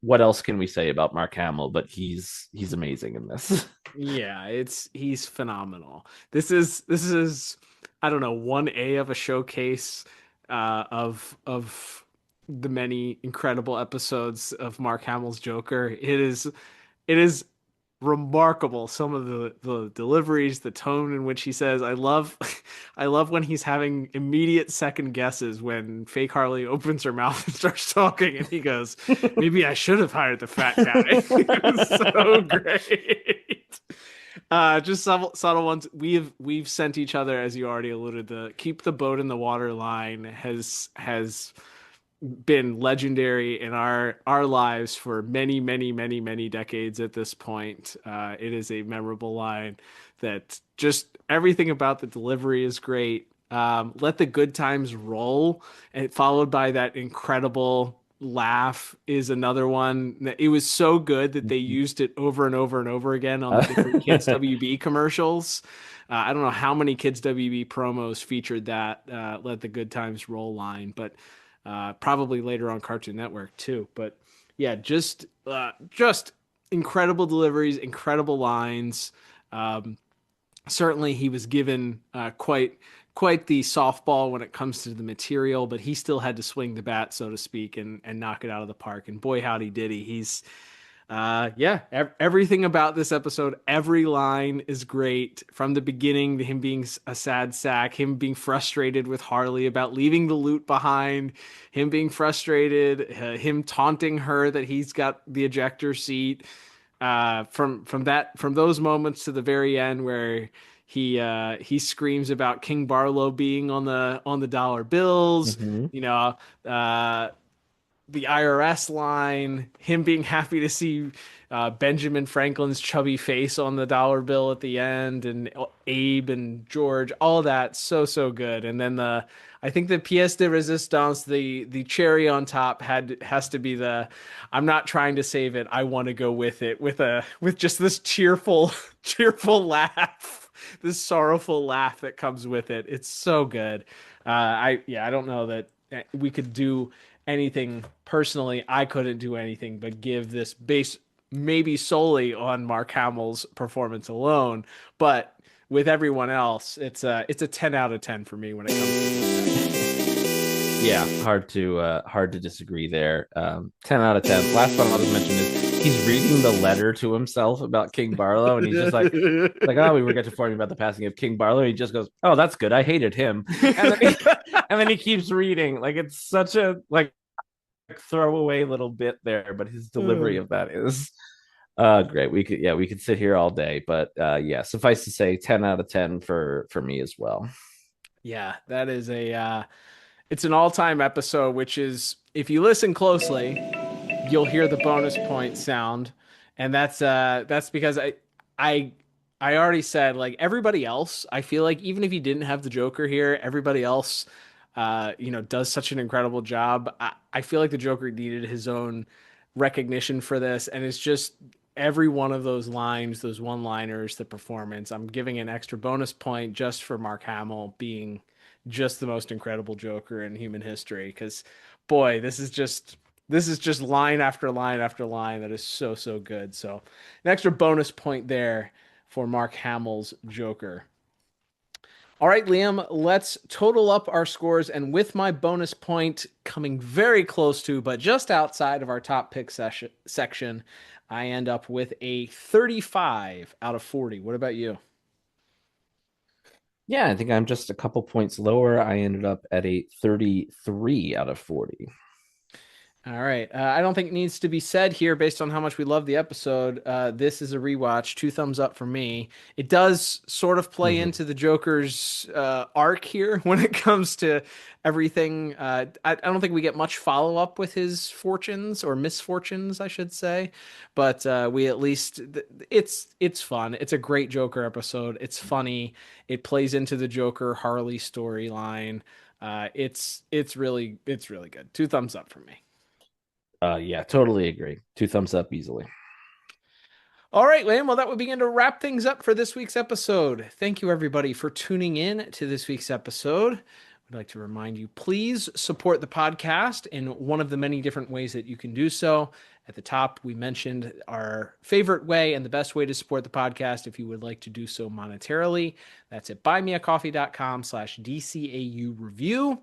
what else can we say about Mark Hamill? But he's amazing in this. Yeah, he's phenomenal. This is I don't know 1A of a showcase of the many incredible episodes of Mark Hamill's Joker. It is remarkable, some of the deliveries, the tone in which he says, I love I love when he's having immediate second guesses when fake Harley opens her mouth and starts talking and he goes, maybe I should have hired the fat guy. It's so great. Just subtle ones. We've sent each other, as you already alluded, the keep the boat in the water line has been legendary in our lives for many decades at this point. It is a memorable line that just everything about the delivery is great. Let the good times roll, and followed by that incredible laugh is another one. It was so good that they used it over and over and over again on the different Kids WB commercials. I don't know how many Kids WB promos featured that let the good times roll line, but probably later on Cartoon Network too. But yeah, just incredible deliveries, incredible lines. Certainly, he was given quite the softball when it comes to the material, but he still had to swing the bat, so to speak, and knock it out of the park. And boy, howdy did he! He's everything about this episode, every line is great from the beginning. Him being a sad sack, him being frustrated with Harley about leaving the loot behind, him being frustrated, him taunting her that he's got the ejector seat. From those moments to the very end where he screams about King Barlow being on the dollar bills, the IRS line, him being happy to see Benjamin Franklin's chubby face on the dollar bill at the end, and Abe and George, all that so good. And then I think the pièce de résistance, the cherry on top has to be the I'm not trying to save it, I want to go with it, with just this cheerful laugh, this sorrowful laugh that comes with it. It's so good. I don't know that we could do anything personally. I couldn't do anything but give this base maybe solely on Mark Hamill's performance alone, but with everyone else, it's a 10 out of 10 for me when it comes to yeah, hard to disagree there. 10 out of 10. Last one I'll just mention is he's reading the letter to himself about King Barlow, and he's just like, oh, we were going to inform you about the passing of King Barlow. And he just goes, oh, that's good. I hated him. And then he keeps reading. Like, it's such a throwaway little bit there, but his delivery of that is great. We could sit here all day, but suffice to say 10 out of 10 for me as well. Yeah, that is it's an all-time episode, which is, if you listen closely, you'll hear the bonus point sound, and that's because I already said, like, everybody else, I feel like even if you didn't have the Joker here, everybody else does such an incredible job. I feel like the Joker needed his own recognition for this, and it's just every one of those lines, those one-liners, the performance. I'm giving an extra bonus point just for Mark Hamill being just the most incredible Joker in human history. Because, boy, this is just line after line after line that is so good. So, an extra bonus point there for Mark Hamill's Joker. All right, Liam, let's total up our scores. And with my bonus point coming very close to, but just outside of our top pick section, I end up with a 35 out of 40. What about you? Yeah, I think I'm just a couple points lower. I ended up at a 33 out of 40. All right. I don't think it needs to be said here based on how much we love the episode. This is a rewatch. 2 thumbs up for me. It does sort of play into the Joker's arc here when it comes to everything. I don't think we get much follow-up with his fortunes or misfortunes, I should say. But we at least... It's fun. It's a great Joker episode. It's funny. It plays into the Joker-Harley storyline. It's really good. 2 thumbs up from me. Yeah, totally agree. 2 thumbs up easily. All right, Liam. Well, that would begin to wrap things up for this week's episode. Thank you, everybody, for tuning in to this week's episode. I'd like to remind you, please support the podcast in one of the many different ways that you can do so. At the top, we mentioned our favorite way and the best way to support the podcast if you would like to do so monetarily. That's at buymeacoffee.com/DCAU review.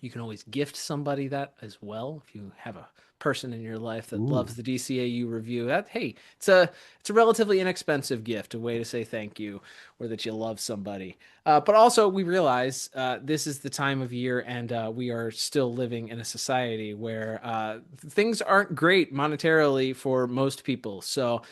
You can always gift somebody that as well if you have a person in your life that loves the DCAU review. Hey, it's a relatively inexpensive gift, a way to say thank you or that you love somebody. But also, we realize this is the time of year, and we are still living in a society where things aren't great monetarily for most people. So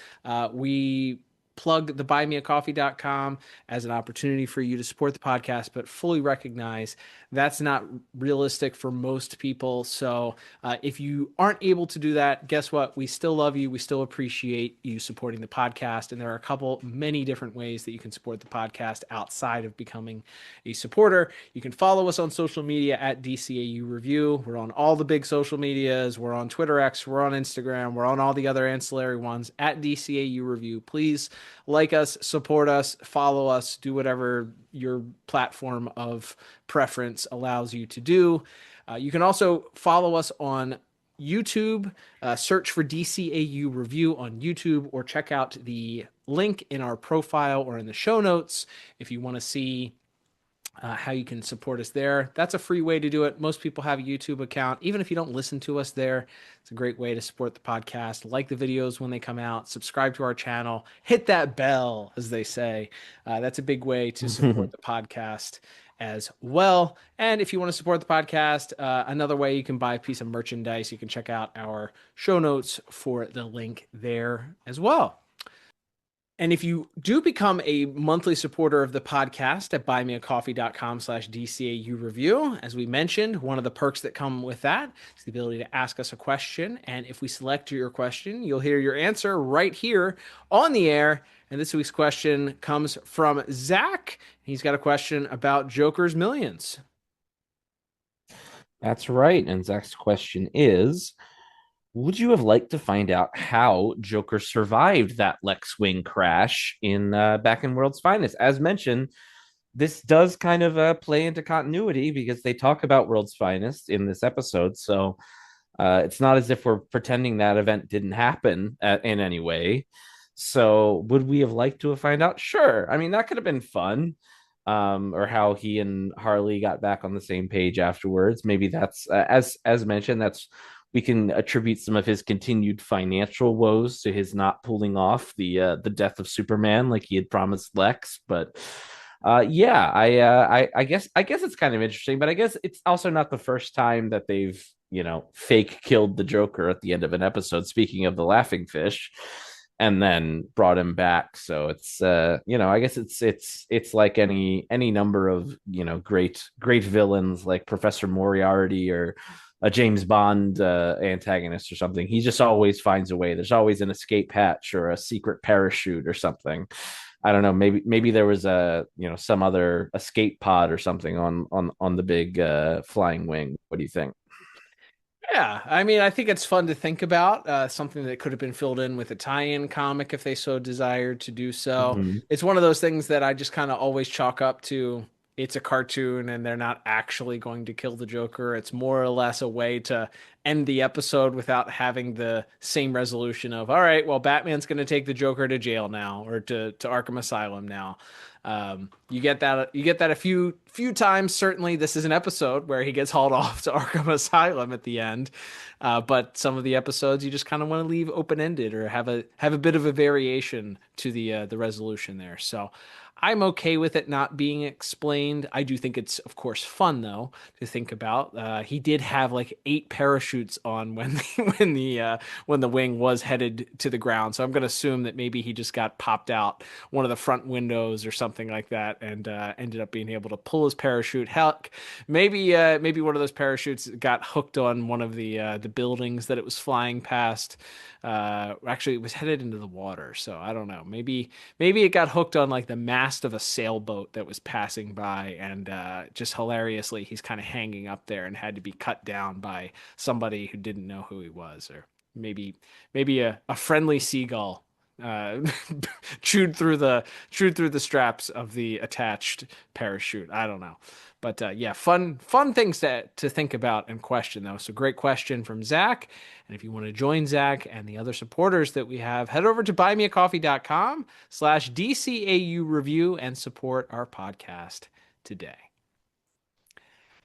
we plug the buymeacoffee.com as an opportunity for you to support the podcast, but fully recognize that's not realistic for most people. So if you aren't able to do that, guess what? We still love you. We still appreciate you supporting the podcast. And there are many different ways that you can support the podcast outside of becoming a supporter. You can follow us on social media at DCAU Review. We're on all the big social medias. We're on Twitter X. We're on Instagram. We're on all the other ancillary ones at DCAU Review. Please like us, support us, follow us, do whatever your platform of preference allows you to do. You can also follow us on YouTube, search for DCAU Review on YouTube, or check out the link in our profile or in the show notes if you want to see how you can support us there. That's a free way to do it. Most people have a YouTube account. Even if you don't listen to us there, it's a great way to support the podcast. Like the videos when they come out, subscribe to our channel, hit that bell, as they say. That's a big way to support the podcast as well. And if you want to support the podcast, another way you can buy a piece of merchandise. You can check out our show notes for the link there as well. And if you do become a monthly supporter of the podcast at buymeacoffee.com/DCAU review, as we mentioned, one of the perks that come with that is the ability to ask us a question. And if we select your question, you'll hear your answer right here on the air. And this week's question comes from Zach. He's got a question about Joker's Millions. That's right. And Zach's question is, would you have liked to find out how Joker survived that Lex Wing crash in back in World's Finest? As mentioned, this does kind of play into continuity because they talk about World's Finest in this episode. So it's not as if we're pretending that event didn't happen in any way. So would we have liked to have found out? Sure. I mean, that could have been fun. Or how he and Harley got back on the same page afterwards. Maybe that's as mentioned, we can attribute some of his continued financial woes to his not pulling off the death of Superman like he had promised Lex. But I guess it's kind of interesting. But I guess it's also not the first time that they've fake killed the Joker at the end of an episode. Speaking of the laughing fish, and then brought him back. So it's I guess it's like any number of great villains like Professor Moriarty or a James Bond antagonist or something. He just always finds a way. There's always an escape hatch or a secret parachute or something. I don't know. Maybe there was some other escape pod or something on the big flying wing. What do you think? Yeah, I mean, I think it's fun to think about, something that could have been filled in with a tie-in comic if they so desired to do so. Mm-hmm. It's one of those things that I just kind of always chalk up to it's a cartoon and they're not actually going to kill the Joker. It's more or less a way to end the episode without having the same resolution of, all right, well, Batman's going to take the Joker to jail now or to Arkham Asylum now. You get that a few times. Certainly this is an episode where he gets hauled off to Arkham Asylum at the end. But some of the episodes you just kind of want to leave open-ended or have a bit of a variation to the resolution there. So I'm okay with it not being explained. I do think it's, of course, fun though to think about. He did have like 8 parachutes on when the wing was headed to the ground. So I'm going to assume that maybe he just got popped out one of the front windows or something like that, and ended up being able to pull his parachute. Heck, maybe one of those parachutes got hooked on one of the buildings that it was flying past. Actually, it was headed into the water, so I don't know. Maybe it got hooked on like the mast mast of a sailboat that was passing by, and just hilariously, he's kind of hanging up there and had to be cut down by somebody who didn't know who he was, or maybe a friendly seagull chewed through the straps of the attached parachute. I don't know. But yeah, fun things to think about and question, though. So great question from Zach. And if you want to join Zach and the other supporters that we have, head over to buymeacoffee.com/DCAU review and support our podcast today.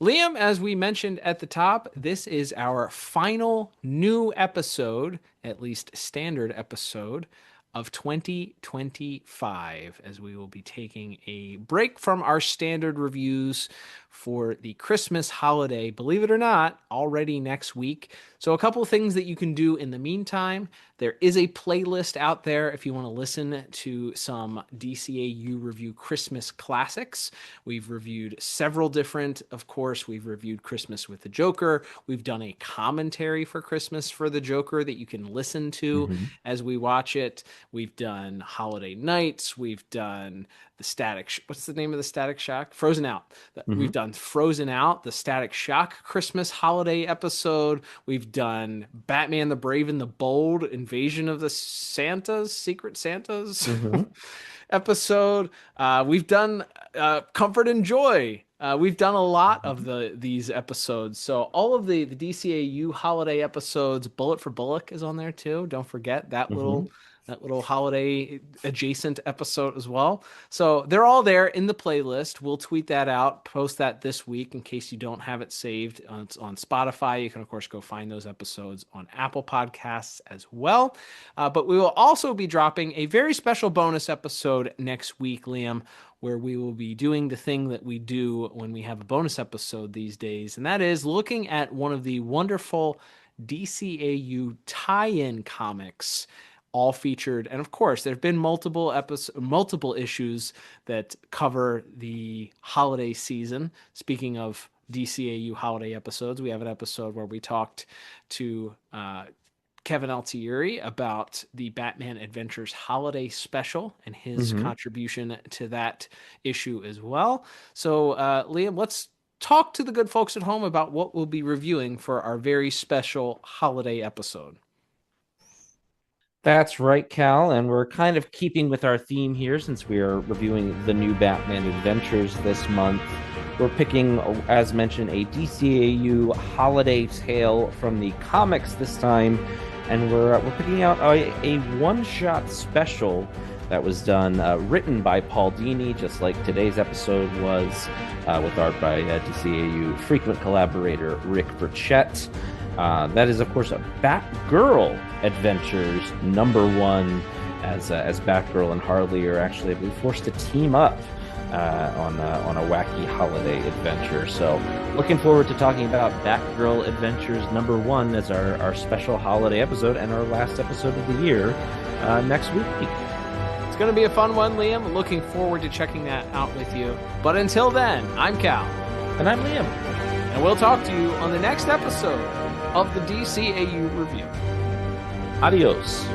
Liam, as we mentioned at the top, this is our final new episode, at least standard episode, of 2025, as we will be taking a break from our standard reviews for the Christmas holiday, believe it or not, already next week. So a couple of things that you can do in the meantime. There is a playlist out there if you want to listen to some DCAU review Christmas classics. We've reviewed several different, of course, we've reviewed Christmas with the Joker. We've done a commentary for Christmas for the Joker that you can listen to as we watch it. We've done Holiday Nights. We've done the what's the name of the Static Shock? Frozen Out. We've done Frozen Out, the Static Shock Christmas holiday episode. We've done Batman the Brave and the Bold, Invasion of the Secret Santas episode. We've done Comfort and Joy. We've done a lot of these episodes. So all of the DCAU holiday episodes, Bullet for Bullock is on there too. Don't forget that little holiday adjacent episode as well. So they're all there in the playlist. We'll tweet that out, post that this week in case you don't have it saved. It's on Spotify. You can, of course, go find those episodes on Apple Podcasts as well. But we will also be dropping a very special bonus episode next week, Liam, where we will be doing the thing that we do when we have a bonus episode these days, and that is looking at one of the wonderful DCAU tie-in comics, all featured. And of course, there have been multiple issues that cover the holiday season. Speaking of DCAU holiday episodes, we have an episode where we talked to Kevin Altieri about the Batman Adventures holiday special and his contribution to that issue as well. So, Liam, let's talk to the good folks at home about what we'll be reviewing for our very special holiday episode. That's right, Cal, and we're kind of keeping with our theme here since we are reviewing the new Batman Adventures this month. We're picking, as mentioned, a DCAU holiday tale from the comics this time, and we're picking out a one-shot special that was done, written by Paul Dini, just like today's episode was, with art by DCAU frequent collaborator Rick Burchett. That is, of course, a Batgirl Adventures #1, as Batgirl and Harley are actually, I believe, forced to team up on a wacky holiday adventure. So, looking forward to talking about Batgirl Adventures #1 as our special holiday episode and our last episode of the year next week. It's going to be a fun one, Liam. Looking forward to checking that out with you. But until then, I'm Cal. And I'm Liam. And we'll talk to you on the next episode of the DCAU Review. Adios.